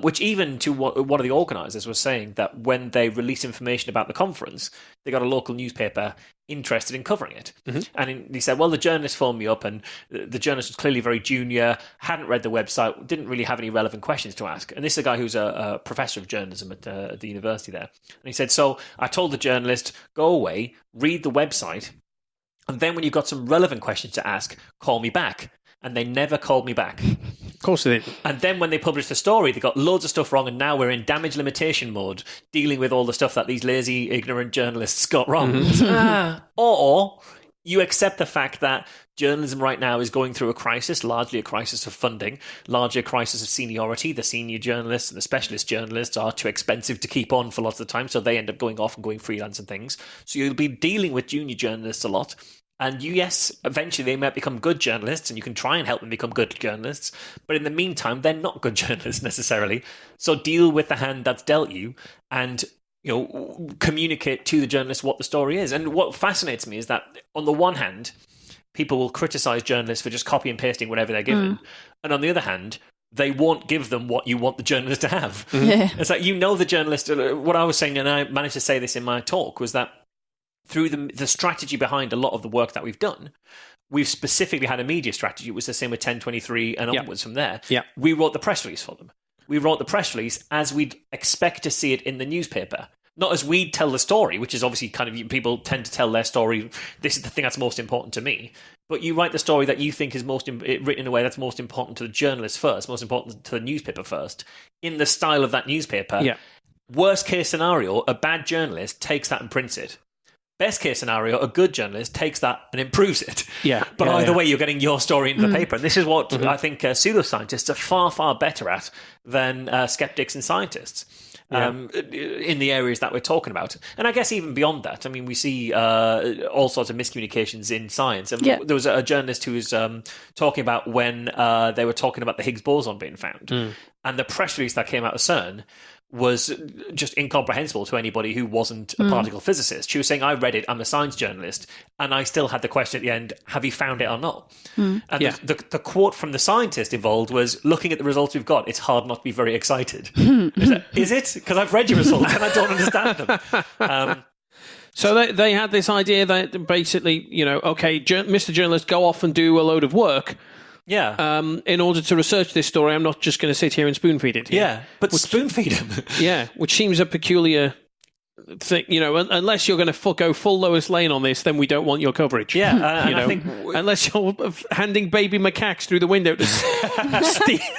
Which even to what one of the organisers was saying, that when they released information about the conference, they got a local newspaper interested in covering it. And he said, well, the journalist phoned me up, and the journalist was clearly very junior, hadn't read the website, didn't really have any relevant questions to ask. And this is a guy who's a professor of journalism at the university there. And he said, so I told the journalist, go away, read the website, and then when you've got some relevant questions to ask, call me back. And they never called me back. Of course they didn't. And then when they published the story, they got loads of stuff wrong, and now we're in damage limitation mode, dealing with all the stuff that these lazy, ignorant journalists got wrong. Or you accept the fact that journalism right now is going through a crisis, largely a crisis of funding, largely a crisis of seniority. The senior journalists and the specialist journalists are too expensive to keep on for lots of the time, so they end up going off and going freelance and things. So you'll be dealing with junior journalists a lot. And yes, eventually they might become good journalists, and you can try and help them become good journalists. But in the meantime, they're not good journalists necessarily. So deal with the hand that's dealt you, and communicate to the journalist what the story is. And what fascinates me is that on the one hand, people will criticize journalists for just copy and pasting whatever they're given. And on the other hand, they won't give them what you want the journalist to have. Yeah. It's like, the journalist, what I was saying, and I managed to say this in my talk, was that through the strategy behind a lot of the work that we've done, we've specifically had a media strategy. It was the same with 1023 and onwards from there. Yeah. We wrote the press release for them. We wrote the press release as we'd expect to see it in the newspaper. Not as we'd tell the story, which is obviously kind of, people tend to tell their story, this is the thing that's most important to me. But you write the story that you think is written in a way that's most important to the journalist first, most important to the newspaper first, in the style of that newspaper. Yeah. Worst case scenario, a bad journalist takes that and prints it. Best case scenario, a good journalist takes that and improves it. Yeah. But either way, you're getting your story into the paper. And this is what I think pseudoscientists are far, far better at than skeptics and scientists. In the areas that we're talking about. And I guess even beyond that, I mean, we see all sorts of miscommunications in science. And there was a journalist who was talking about when they were talking about the Higgs boson being found. And the press release that came out of CERN was just incomprehensible to anybody who wasn't a particle physicist. She was saying, I read it, I'm a science journalist, and I still had the question at the end, have you found it or not? And the quote from the scientist involved was, looking at the results we've got, it's hard not to be very excited. Is it? Because I've read your results and I don't understand them. So they had this idea that basically, Mr. Journalist, go off and do a load of work. Yeah. In order to research this story, I'm not just going to sit here and spoon feed it. Yeah, but spoon feed him. Yeah, which seems a peculiar thing. Unless you're going to go full Lois Lane on this, then we don't want your coverage. Yeah, I think unless you're handing baby macaques through the window to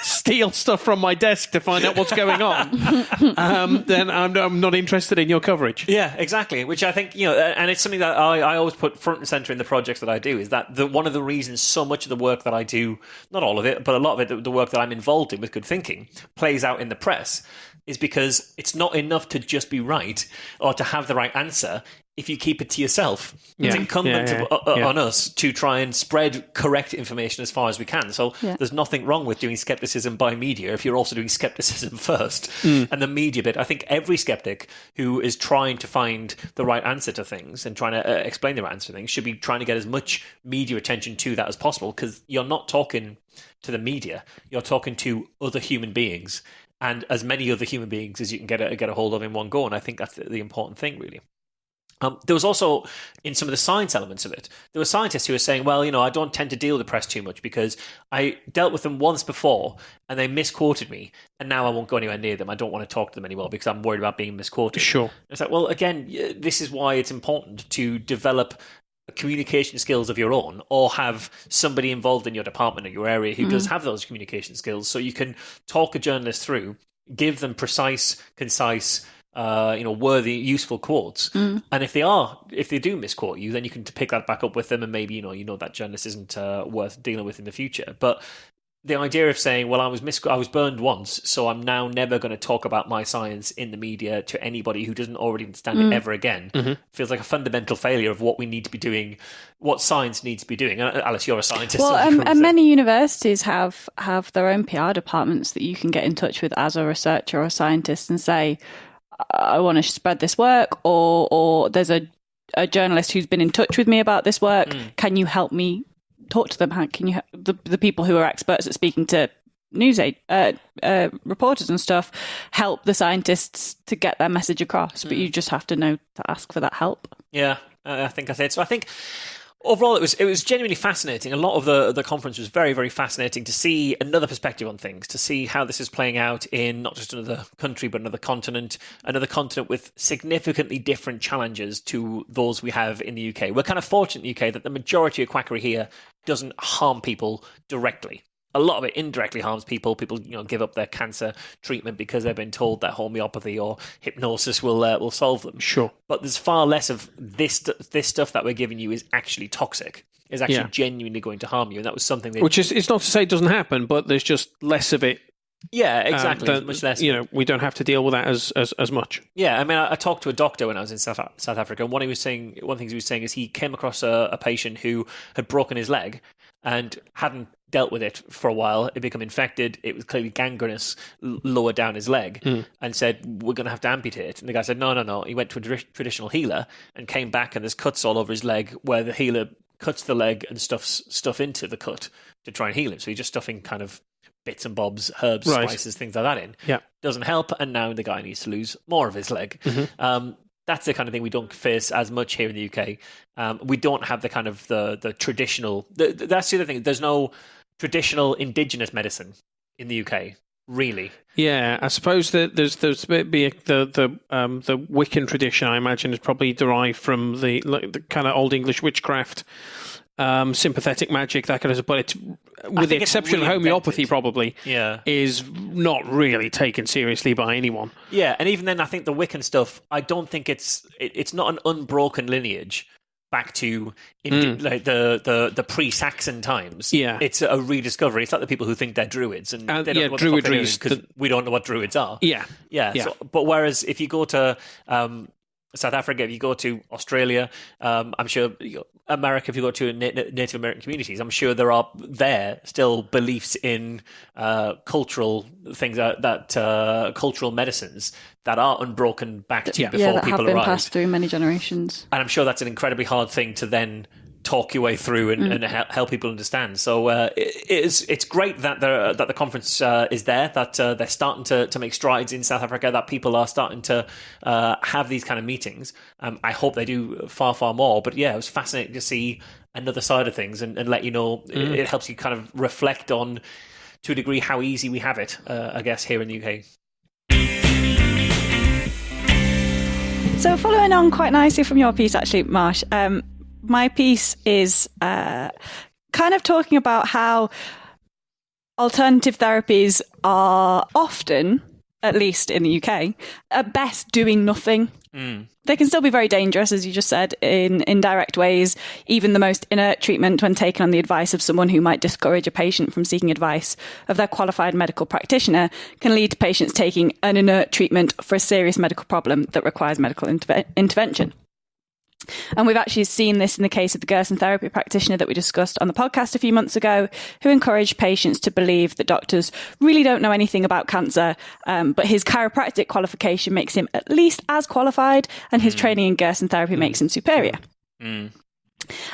steal stuff from my desk to find out what's going on, then I'm not interested in your coverage. Yeah, exactly. Which I think, and it's something that I always put front and center in the projects that I do, is that one of the reasons so much of the work that I do, not all of it, but a lot of it, the work that I'm involved in with good thinking, plays out in the press, is because it's not enough to just be right or to have the right answer if you keep it to yourself. It's incumbent on us to try and spread correct information as far as we can. So there's nothing wrong with doing skepticism by media if you're also doing skepticism first. And the media bit, I think every skeptic who is trying to find the right answer to things and trying to explain the right answer to things should be trying to get as much media attention to that as possible, because you're not talking to the media, you're talking to other human beings, and as many other human beings as you can get a hold of in one go. And I think that's the important thing, really. There was also, in some of the science elements of it, there were scientists who were saying, well, I don't tend to deal with the press too much because I dealt with them once before and they misquoted me, and now I won't go anywhere near them. I don't want to talk to them anymore because I'm worried about being misquoted. Sure. It's like, well, again, this is why it's important to develop communication skills of your own, or have somebody involved in your department or your area who does have those communication skills, so you can talk a journalist through, give them precise, concise, worthy, useful quotes. And if they do misquote you, then you can pick that back up with them, and maybe that journalist isn't worth dealing with in the future. But the idea of saying, well, I was burned once, so I'm now never going to talk about my science in the media to anybody who doesn't already understand it ever again, feels like a fundamental failure of what we need to be doing, what science needs to be doing. Alice, you're a scientist. Well, and many universities have their own PR departments that you can get in touch with as a researcher or a scientist and say, I want to spread this work, or there's a journalist who's been in touch with me about this work. Can you help me talk to them? How can you the people who are experts at speaking to news reporters and stuff help the scientists to get their message across? But you just have to know to ask for that help. Yeah, I think that's it. So I think overall, it was genuinely fascinating. A lot of the conference was very, very fascinating to see another perspective on things, to see how this is playing out in not just another country, but another continent with significantly different challenges to those we have in the UK. We're kind of fortunate in the UK that the majority of quackery here doesn't harm people directly. A lot of it indirectly harms people. People, give up their cancer treatment because they've been told that homeopathy or hypnosis will solve them. Sure, but there's far less of this stuff that we're giving you is actually toxic. Is actually genuinely going to harm you, and that was something. Which is, it's not to say it doesn't happen, but there's just less of it. Yeah, exactly. Much less. We don't have to deal with that as much. Yeah, I mean, I talked to a doctor when I was in South Africa, and one of the things he was saying is he came across a patient who had broken his leg and hadn't dealt with it for a while. It became infected. It was clearly gangrenous lower down his leg, and said, we're going to have to amputate. And the guy said, no. He went to a traditional healer and came back, and there's cuts all over his leg where the healer cuts the leg and stuffs stuff into the cut to try and heal him. So he's just stuffing kind of bits and bobs, herbs, spices, things like that in. Yeah. Doesn't help, and now the guy needs to lose more of his leg. That's the kind of thing we don't face as much here in the UK. We don't have the kind of the traditional... that's the other thing. There's no traditional indigenous medicine in the UK, really. Yeah, I suppose that there's maybe the Wiccan tradition, I imagine, is probably derived from the kind of Old English witchcraft, sympathetic magic, that kind of stuff. But it's, with the exception of homeopathy, probably, is not really taken seriously by anyone. Yeah, and even then, I think the Wiccan stuff, I don't think it's not an unbroken lineage back to like the pre-Saxon times. Yeah, it's a rediscovery. It's like the people who think they're druids and they don't know what Druidry is because we don't know what druids are. Yeah. So, but whereas if you go to South Africa, if you go to Australia, I'm sure America, if you go to Native American communities, I'm sure there are still beliefs in cultural things that cultural medicines that are unbroken back to before that people have been arrived. Passed through many generations. And I'm sure that's an incredibly hard thing to then talk your way through and help people understand. So it's great that the conference is there, that they're starting to make strides in South Africa, that people are starting to have these kind of meetings. I hope they do far, far more. But yeah, it was fascinating to see another side of things and let you know. It helps you kind of reflect on, to a degree, how easy we have it, I guess, here in the UK. So following on quite nicely from your piece, actually, Marsh, my piece is kind of talking about how alternative therapies are often, at least in the UK, at best doing nothing. They can still be very dangerous, as you just said, in indirect ways. Even the most inert treatment, when taken on the advice of someone who might discourage a patient from seeking advice of their qualified medical practitioner, can lead to patients taking an inert treatment for a serious medical problem that requires medical intervention. And we've actually seen this in the case of the Gerson therapy practitioner that we discussed on the podcast a few months ago, who encouraged patients to believe that doctors really don't know anything about cancer, but his chiropractic qualification makes him at least as qualified, and his training in Gerson therapy makes him superior.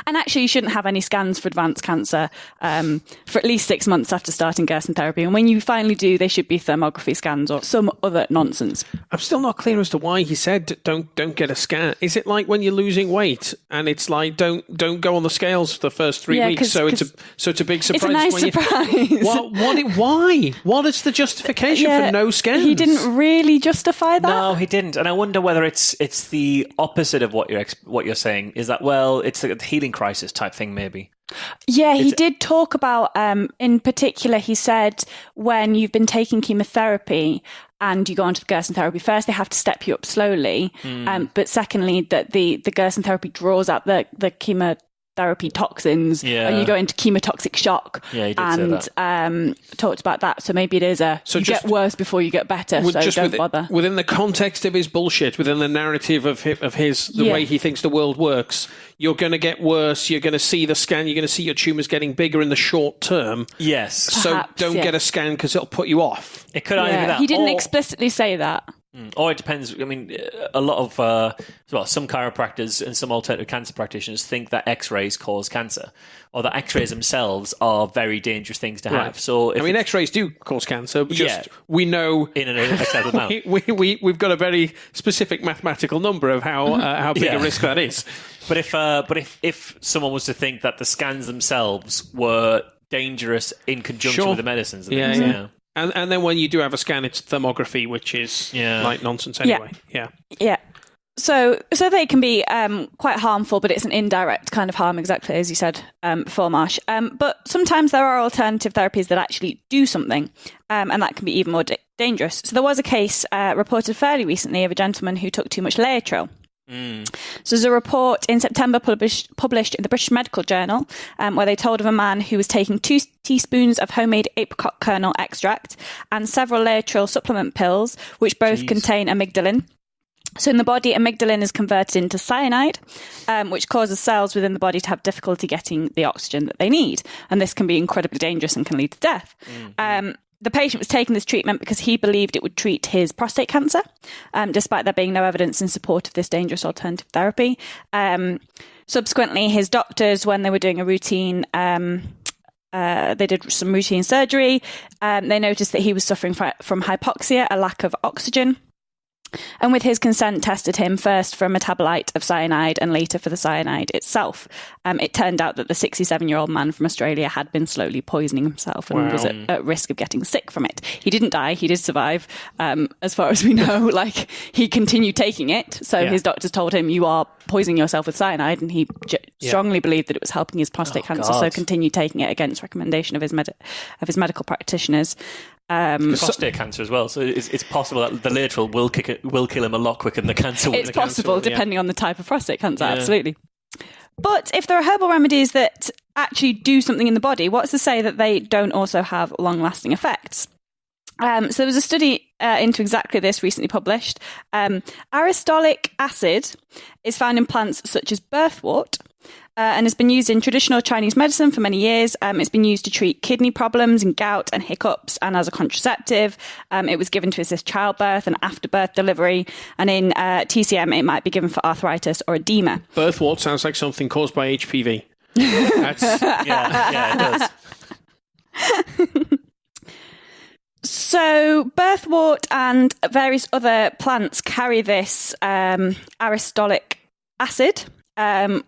And actually, you shouldn't have any scans for advanced cancer for at least 6 months after starting Gerson therapy. And when you finally do, they should be thermography scans or some other nonsense. I'm still not clear as to why he said don't get a scan. Is it like when you're losing weight and it's like don't go on the scales for the first 3 weeks? So it's a big surprise. It's a nice surprise. Why? What is the justification for no scans? He didn't really justify that. No, he didn't. And I wonder whether it's the opposite of what you're saying. Is that, well, it's a healing crisis type thing, maybe? Yeah, he did talk about, in particular, he said when you've been taking chemotherapy and you go on to the Gerson therapy, first they have to step you up slowly, but secondly, that the Gerson therapy draws out the chemotherapy toxins, and you go into chemotoxic shock. Yeah, he did say that. Talked about that. So maybe it is you get worse before you get better. So don't bother. Within the context of his bullshit, within the narrative of his the way he thinks the world works, you're going to get worse. You're going to see the scan. You're going to see your tumours getting bigger in the short term. Yes. So don't get a scan because it'll put you off. It could either be that. He didn't explicitly say that. Or it depends. I mean, a lot of some chiropractors and some alternative cancer practitioners think that X-rays cause cancer, or that X-rays themselves are very dangerous things to have. So, X-rays do cause cancer. But we know in an acceptable amount. We've got a very specific mathematical number of how big a risk that is. But if someone was to think that the scans themselves were dangerous in conjunction with the medicines, And then when you do have a scan, it's thermography, which is like nonsense anyway. Yeah. So they can be quite harmful, but it's an indirect kind of harm, exactly as you said before, Marsh. But sometimes there are alternative therapies that actually do something, and that can be even more dangerous. So there was a case reported fairly recently of a gentleman who took too much Laetrile. So there's a report in September published in the British Medical Journal where they told of a man who was taking 2 teaspoons of homemade apricot kernel extract and several Laetrile supplement pills, which both contain amygdalin. So in the body, amygdalin is converted into cyanide, which causes cells within the body to have difficulty getting the oxygen that they need. And this can be incredibly dangerous and can lead to death. The patient was taking this treatment because he believed it would treat his prostate cancer, despite there being no evidence in support of this dangerous alternative therapy. Subsequently, his doctors, when they were doing a routine they did some routine surgery. They noticed that he was suffering from hypoxia, a lack of oxygen. And with his consent, tested him first for a metabolite of cyanide and later for the cyanide itself. It turned out that the 67-year-old man from Australia had been slowly poisoning himself and was at risk of getting sick from it. He didn't die. He did survive, as far as we know. Like, he continued taking it. So his doctors told him, you are poisoning yourself with cyanide. And he strongly believed that it was helping his prostate cancer. So continued taking it against recommendation of his medical practitioners. Prostate cancer as well, so it's possible that the lateral will kill him a lot quicker than the cancer. It's possible, depending on the type of prostate cancer, absolutely. But if there are herbal remedies that actually do something in the body, what's to say that they don't also have long-lasting effects? So there was a study into exactly this recently published. Aristolic acid is found in plants such as birthwort, and has been used in traditional Chinese medicine for many years. It's been used to treat kidney problems and gout and hiccups and as a contraceptive. It was given to assist childbirth and afterbirth delivery. And in TCM, it might be given for arthritis or edema. Birthwort sounds like something caused by HPV. It does. So birthwort and various other plants carry this aristolic acid,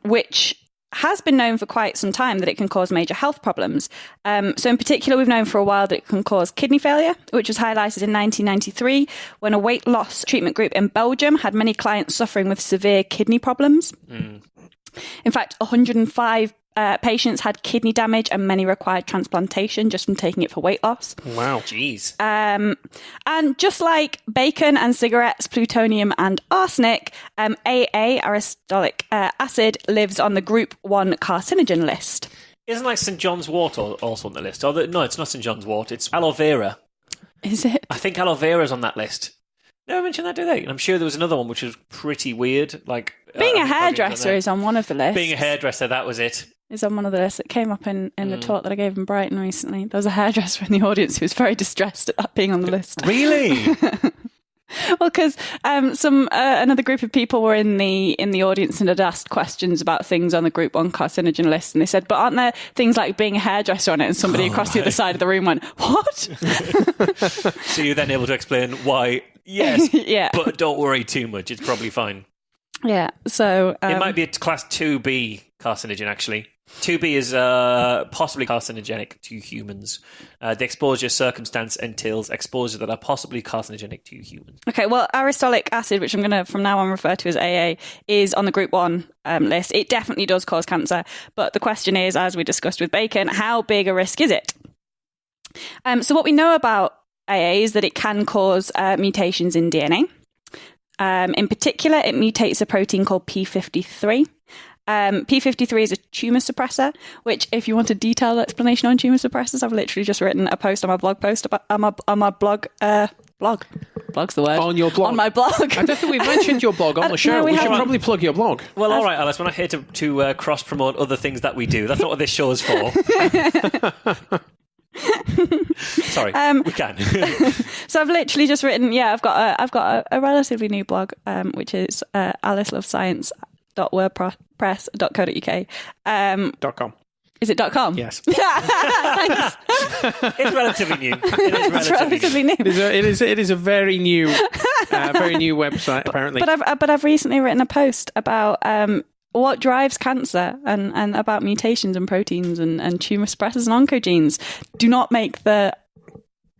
which has been known for quite some time that it can cause major health problems. So in particular, we've known for a while that it can cause kidney failure, which was highlighted in 1993 when a weight loss treatment group in Belgium had many clients suffering with severe kidney problems. In fact, 105 patients had kidney damage and many required transplantation just from taking it for weight loss. Wow, jeez. And just like bacon and cigarettes, plutonium and arsenic, AA, aristolic acid, lives on the group 1 carcinogen list. Isn't like St. John's wort also on the list? No, it's not St. John's wort, it's aloe vera. Is it? I think aloe vera is on that list. Never mentioned that, do they? And I'm sure there was another one which was pretty weird. Like being a hairdresser is on one of the lists. Being a hairdresser, that was it. Is on one of the lists. It came up in the talk that I gave in Brighton recently. There was a hairdresser in the audience who was very distressed at that being on the list. Really? Well, because another group of people were in the audience and had asked questions about things on the Group 1 carcinogen list, and they said, "But aren't there things like being a hairdresser on it?" And somebody across the other side of the room went, "What?" So you're then able to explain why? Yes, yeah, but don't worry too much. It's probably fine. Yeah. So it might be a class 2B carcinogen actually. 2B is possibly carcinogenic to humans. The exposure circumstance entails exposure that are possibly carcinogenic to humans. Okay, well, aristolic acid, which I'm going to from now on refer to as AA, is on the Group 1 list. It definitely does cause cancer. But the question is, as we discussed with bacon, how big a risk is it? So what we know about AA is that it can cause mutations in DNA. In particular, it mutates a protein called P53. P53 is a tumour suppressor, which, if you want a detailed explanation on tumour suppressors, I've literally just written a post on my blog post about on my blog. Blog's the word. On your blog. On my blog. I don't think we've mentioned your blog on the show. We should probably plug your blog. Well, all right, Alice, we're not here to cross-promote other things that we do. That's not what this show is for. Sorry, we can. So I've literally just written, I've got a relatively new blog, which is alicelovescience.wordpress.co.uk. .com. Is it .com? Yes. Thanks. It's relatively new. It's relatively new. It is a very new website apparently. But I've recently written a post about what drives cancer and about mutations and proteins and tumour suppressors and oncogenes. Do not make the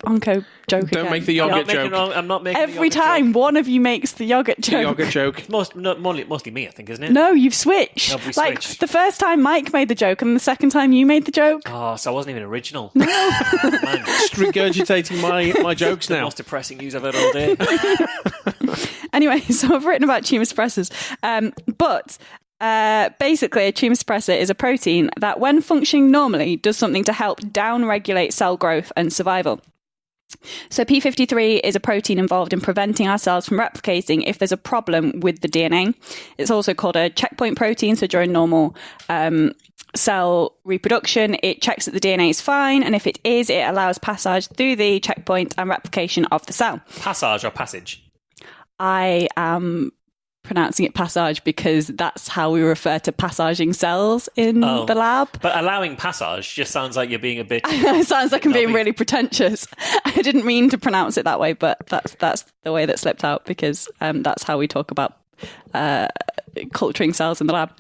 onco joke Don't again. Make the yogurt joke. I'm not making Every the yogurt time joke. one of you makes the yogurt joke. The yogurt joke. Mostly me, I think, isn't it? No, you've switched. No, we like switched. the first time Mike made the joke and the second time you made the joke. Oh, so I wasn't even original. No. Man, Just regurgitating my jokes the now. most depressing news I've heard all day. Anyway, so I've written about tumour suppressors. But basically, a tumour suppressor is a protein that, when functioning normally, does something to help down-regulate cell growth and survival. So P53 is a protein involved in preventing our cells from replicating if there's a problem with the DNA. It's also called a checkpoint protein. So during normal cell reproduction, it checks that the DNA is fine. And if it is, it allows passage through the checkpoint and replication of the cell. Passage or passage? I am pronouncing it passage because that's how we refer to passaging cells in the lab. But allowing passage just sounds like you're being a bit... It sounds like I'm being really pretentious. I didn't mean to pronounce it that way, but that's the way that slipped out because that's how we talk about culturing cells in the lab.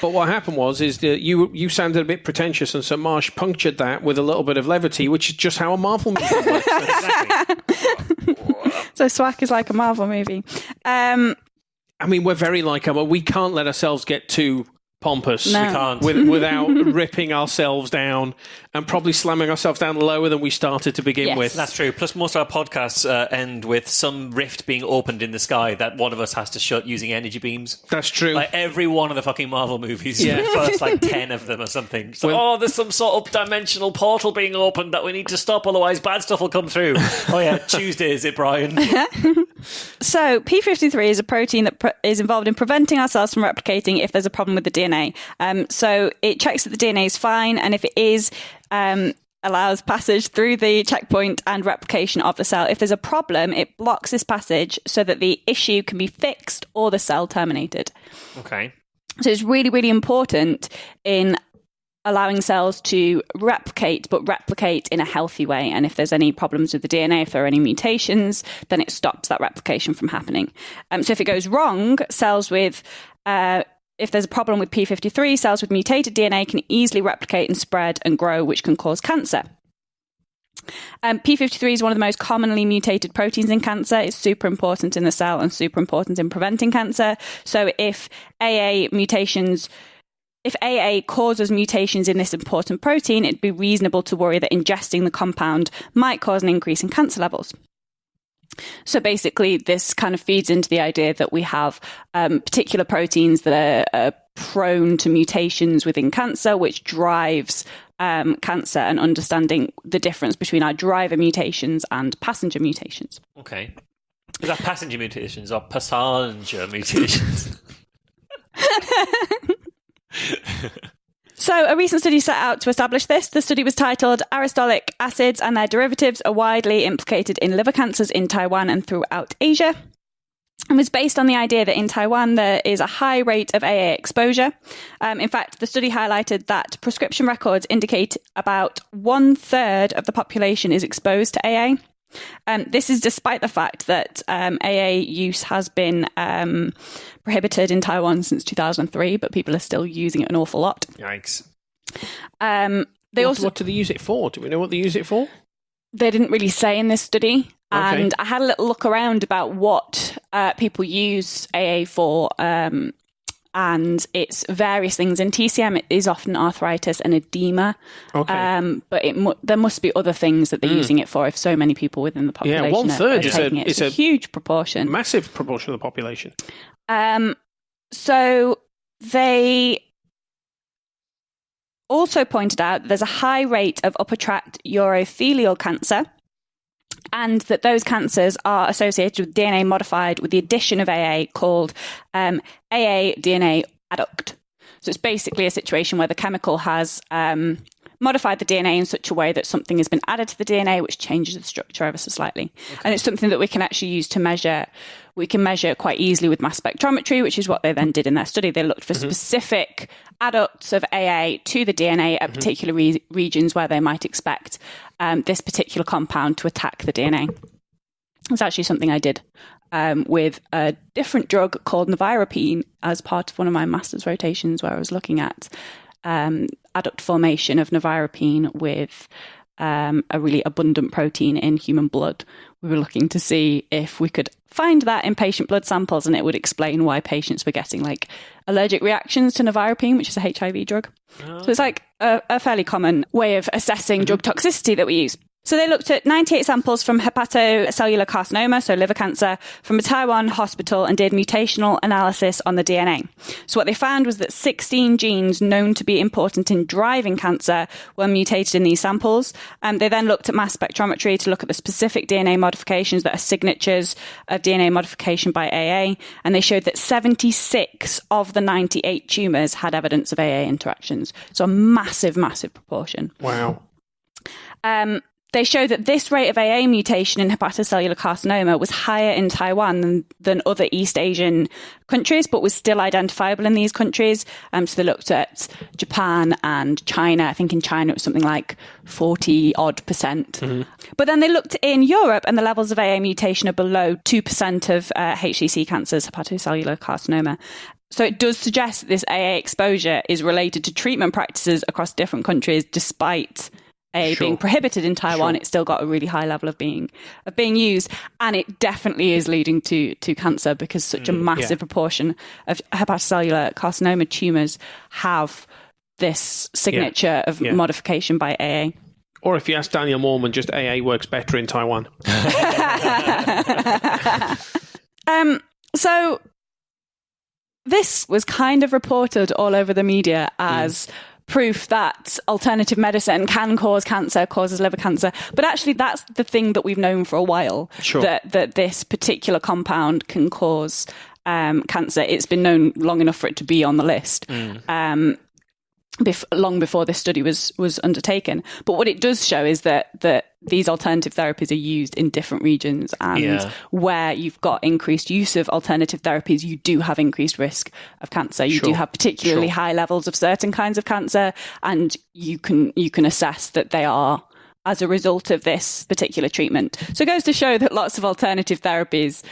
But what happened is that you sounded a bit pretentious, and so Marsh punctured that with a little bit of levity, which is just how a Marvel movie works. So SWAC is like a Marvel movie. I mean, we're very like them. We can't let ourselves get too pompous. No. We can't. Without ripping ourselves down and probably slamming ourselves down lower than we started to begin with. That's true. Plus, most of our podcasts end with some rift being opened in the sky that one of us has to shut using energy beams. That's true. Like every one of the fucking Marvel movies, the first like 10 of them or something. So, there's some sort of dimensional portal being opened that we need to stop, otherwise bad stuff will come through. Oh yeah, Tuesday is it, Brian? So P53 is a protein that is involved in preventing our cells from replicating if there's a problem with the DNA. So it checks that the DNA is fine, and if it is, allows passage through the checkpoint and replication of the cell. If there's a problem, it blocks this passage so that the issue can be fixed or the cell terminated. Okay. So it's really, really important in allowing cells to replicate, but replicate in a healthy way. And if there's any problems with the DNA, if there are any mutations, then it stops that replication from happening. So if it goes wrong, cells with... if there's a problem with P53, cells with mutated DNA can easily replicate and spread and grow, which can cause cancer. P53 is one of the most commonly mutated proteins in cancer. It's super important in the cell and super important in preventing cancer. So if AA causes mutations in this important protein, it'd be reasonable to worry that ingesting the compound might cause an increase in cancer levels. So basically, this kind of feeds into the idea that we have particular proteins that are prone to mutations within cancer, which drives cancer, and understanding the difference between our driver mutations and passenger mutations. Okay. Is that passenger mutations or passenger mutations? So a recent study set out to establish this. The study was titled Aristolochic Acids and Their Derivatives Are Widely Implicated in Liver Cancers in Taiwan and Throughout Asia. It was based on the idea that in Taiwan there is a high rate of AA exposure. In fact, the study highlighted that prescription records indicate about 1/3 of the population is exposed to AA. This is despite the fact that AA use has been prohibited in Taiwan since 2003, but people are still using it an awful lot. Yikes. What do they use it for? Do we know what they use it for? They didn't really say in this study. Okay. And I had a little look around about what people use AA for, and it's various things. In TCM, it is often arthritis and edema. Okay. But there must be other things that they're using it for if so many people within the population are 1/3 taking it. It's a huge proportion. Massive proportion of the population. So they also pointed out that there's a high rate of upper tract urothelial cancer, and that those cancers are associated with DNA modified with the addition of AA called AA DNA adduct. So it's basically a situation where the chemical has modified the DNA in such a way that something has been added to the DNA, which changes the structure ever so slightly. Okay. And it's something that we can actually use to measure. We can measure quite easily with mass spectrometry, which is what they then did in their study. They looked for specific adducts of AA to the DNA at particular regions where they might expect this particular compound to attack the DNA. It's actually something I did with a different drug called nevirapine as part of one of my master's rotations, where I was looking at adduct formation of nevirapine with a really abundant protein in human blood. We were looking to see if we could find that in patient blood samples, and it would explain why patients were getting like allergic reactions to nevirapine, which is a HIV drug. So it's like a fairly common way of assessing drug toxicity that we use. So they looked at 98 samples from hepatocellular carcinoma, so liver cancer, from a Taiwan hospital and did mutational analysis on the DNA. So what they found was that 16 genes known to be important in driving cancer were mutated in these samples. They then looked at mass spectrometry to look at the specific DNA modifications that are signatures of DNA modification by AA, and they showed that 76 of the 98 tumours had evidence of AA interactions. So a massive, massive proportion. Wow. They show that this rate of AA mutation in hepatocellular carcinoma was higher in Taiwan than other East Asian countries, but was still identifiable in these countries. So they looked at Japan and China. I think in China it was something like 40-odd%. Mm-hmm. But then they looked in Europe, and the levels of AA mutation are below 2% of HCC cancers, hepatocellular carcinoma. So it does suggest that this AA exposure is related to treatment practices across different countries, despite being prohibited in Taiwan. It's still got a really high level of being used, and it definitely is leading to cancer, because such a massive proportion of hepatocellular carcinoma tumours have this signature of modification by AA. Or if you ask Daniel Moorman, just AA works better in Taiwan. So this was kind of reported all over the media as proof that alternative medicine can cause cancer, causes liver cancer. But actually, that's the thing that we've known for a while, that this particular compound can cause cancer. It's been known long enough for it to be on the list. Long before this study was undertaken. But what it does show is that these alternative therapies are used in different regions, and where you've got increased use of alternative therapies, you do have increased risk of cancer. You do have particularly high levels of certain kinds of cancer, and you can assess that they are as a result of this particular treatment. So it goes to show that lots of alternative therapies,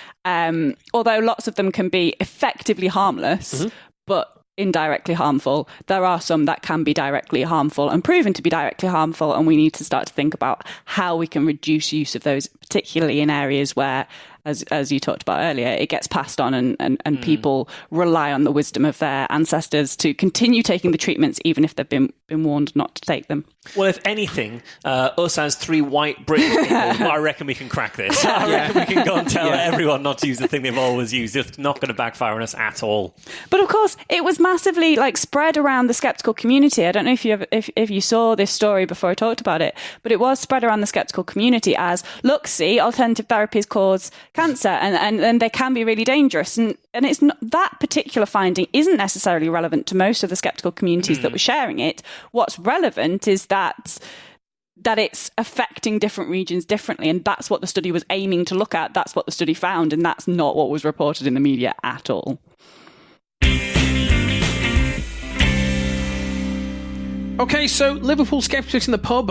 although lots of them can be effectively harmless, but indirectly harmful, there are some that can be directly harmful and proven to be directly harmful, and we need to start to think about how we can reduce use of those, particularly in areas where, as you talked about earlier, it gets passed on, and people rely on the wisdom of their ancestors to continue taking the treatments even if they've been warned not to take them. Well, if anything, us as three white British people, I reckon we can crack this. I reckon we can go and tell everyone not to use the thing they've always used. It's not going to backfire on us at all. But of course, it was massively spread around the skeptical community. I don't know if you saw this story before I talked about it, but it was spread around the skeptical community as, look, see, alternative therapies cause cancer, and they can be really dangerous. And it's not, that particular finding isn't necessarily relevant to most of the skeptical communities that were sharing it. What's relevant is that it's affecting different regions differently, and that's what the study was aiming to look at. That's what the study found, and that's not what was reported in the media at all. Okay, so Liverpool Skeptics in the pub.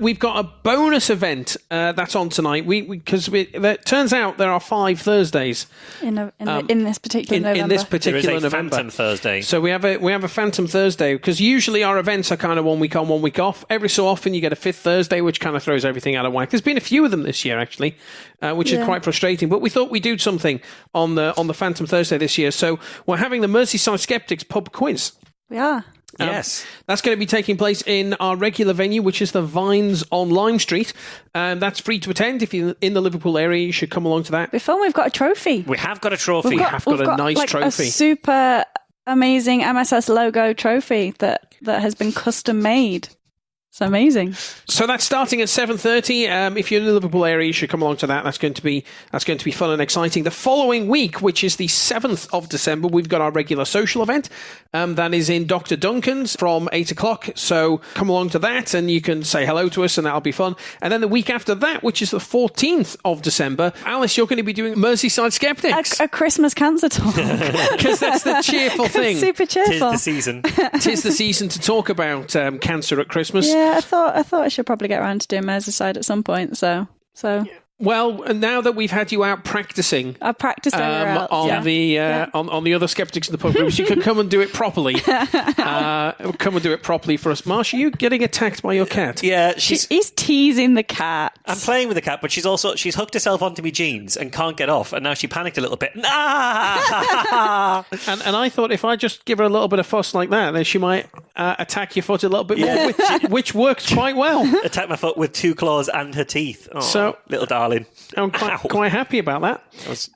We've got a bonus event that's on tonight. It turns out there are 5 Thursdays in this particular November. In this particular there is a November. Phantom Thursday. So we have a Phantom Thursday, because usually our events are kind of 1 week on, 1 week off. Every so often you get a 5th Thursday, which kind of throws everything out of whack. There's been a few of them this year actually, which is quite frustrating. But we thought we'd do something on the Phantom Thursday this year. So we're having the Merseyside Skeptics pub quiz. We are. Yes. That's going to be taking place in our regular venue, which is the Vines on Lime Street. That's free to attend. If you're in the Liverpool area, you should come along to that. We've got a trophy. We have got a trophy. We have got a nice trophy. A super amazing MSS logo trophy that has been custom made. It's amazing. So that's starting at 7:30. If you're in the Liverpool area, you should come along to that. That's going to be fun and exciting. The following week, which is the 7th of December, we've got our regular social event. That is in Dr. Duncan's from 8 o'clock. So come along to that, and you can say hello to us, and that'll be fun. And then the week after that, which is the 14th of December, Alice, you're going to be doing Merseyside Skeptics. A Christmas cancer talk. Because that's the cheerful thing. Super cheerful. 'Tis the season. 'Tis the season to talk about cancer at Christmas. Yeah, I thought I should probably get around to doing Merseyside at some point. So Well, now that we've had you out practicing, I practiced on the other Skeptics in the pub groups, you can come and do it properly. Come and do it properly for us. Marsh, are you getting attacked by your cat? Yeah, he's teasing the cat. I'm playing with the cat, but she's hooked herself onto me jeans and can't get off, and now she panicked a little bit. And I thought if I just give her a little bit of fuss like that, then she might attack your foot a little bit more, which works quite well. Attack my foot with 2 claws and her teeth. Oh, so, little darling. I'm quite happy about that. It was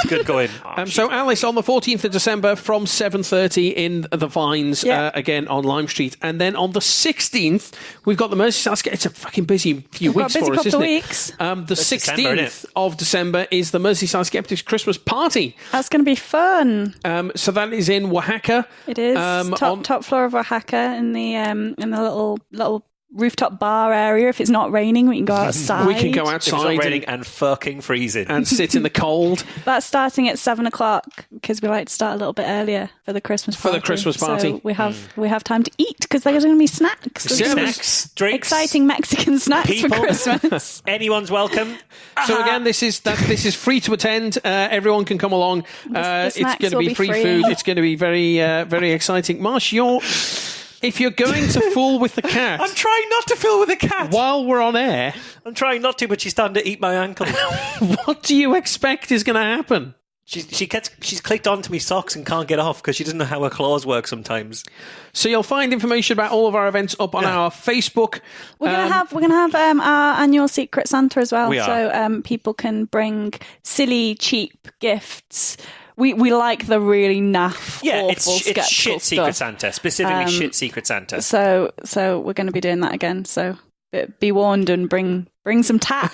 good going. So, Alice, on the 14th of December from 7:30 in the Vines, again on Lime Street. And then on the 16th, we've got the Merseyside. It's a fucking busy few weeks for us, isn't it? The 16th of December is the Merseyside Skeptics Christmas party. That's going to be fun. So that is in Oaxaca. It is. Top floor of Oaxaca in the little rooftop bar area. If it's not raining, we can go outside. We can go outside. If it's not raining and fucking freezing. And sit in the cold. That's starting at 7:00 because we like to start a little bit earlier for the Christmas party. So we have time to eat because there's going to be snacks. Snacks, drinks. Exciting Mexican snacks for Christmas. Anyone's welcome. So again, this is free to attend. Everyone can come along. It's going to be free food. It's going to be very, very exciting. Marsh, if you're going to fool with the cat... I'm trying not to fool with the cat. While we're on air... I'm trying not to, but she's starting to eat my ankle. What do you expect is going to happen? She's clicked onto me socks and can't get off because she doesn't know how her claws work sometimes. So you'll find information about all of our events up on our Facebook. We're gonna have our annual Secret Santa as well. We are. So people can bring silly, cheap gifts. We like the really naff, awful, it's shit stuff. Secret Santa, specifically shit Secret Santa. So we're going to be doing that again. So be warned and bring some tat,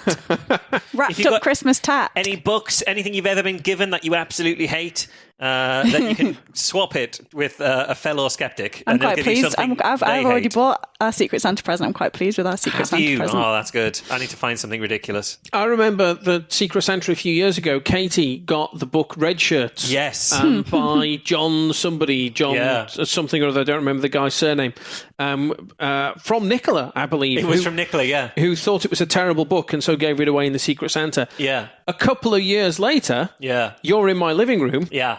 wrapped up Christmas tat. Any books, anything you've ever been given that you absolutely hate, that you can swap it with a fellow skeptic. I'm quite pleased. I've already bought our Secret Santa present. I'm quite pleased with our Secret Santa present. Oh, that's good. I need to find something ridiculous. I remember the Secret Santa a few years ago. Katie got the book Red Shirts. Yes. By John something or other. I don't remember the guy's surname. From Nicola, I believe. It was from Nicola, yeah. Who thought it was a terrible book and so gave it away in the Secret Santa. Yeah. A couple of years later, you're in my living room. Yeah.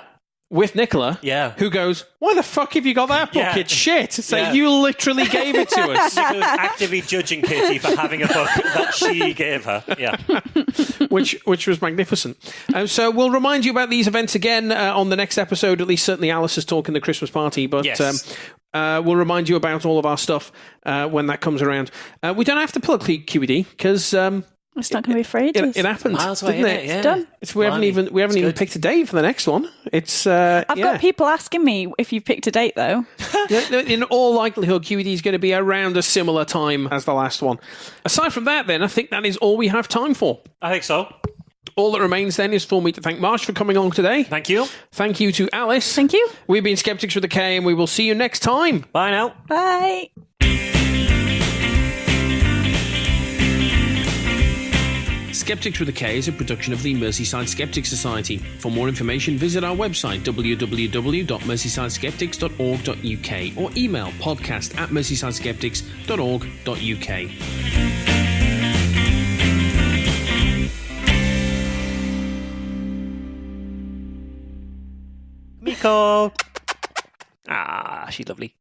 With Nicola, who goes, "Why the fuck have you got that book? It's shit." So you literally gave it to us. Nicola's actively judging Katie for having a book that she gave her. Yeah, which was magnificent. So we'll remind you about these events again on the next episode. At least certainly Alice is talking the Christmas party, but we'll remind you about all of our stuff when that comes around. We don't have to plug QED because. It's not going to be for ages. It happened, didn't it? It's done. We haven't even picked a date for the next one. It's. I've got people asking me if you've picked a date, though. In all likelihood, QED is going to be around a similar time as the last one. Aside from that, then I think that is all we have time for. I think so. All that remains then is for me to thank Marsh for coming along today. Thank you. Thank you to Alice. Thank you. We've been Skeptics with a K, and we will see you next time. Bye now. Bye. Skeptics with a K is a production of the Merseyside Skeptics Society. For more information, visit our website www.merseysideskeptics.org.uk or email podcast@merseysideskeptics.org.uk. Miko! She's lovely.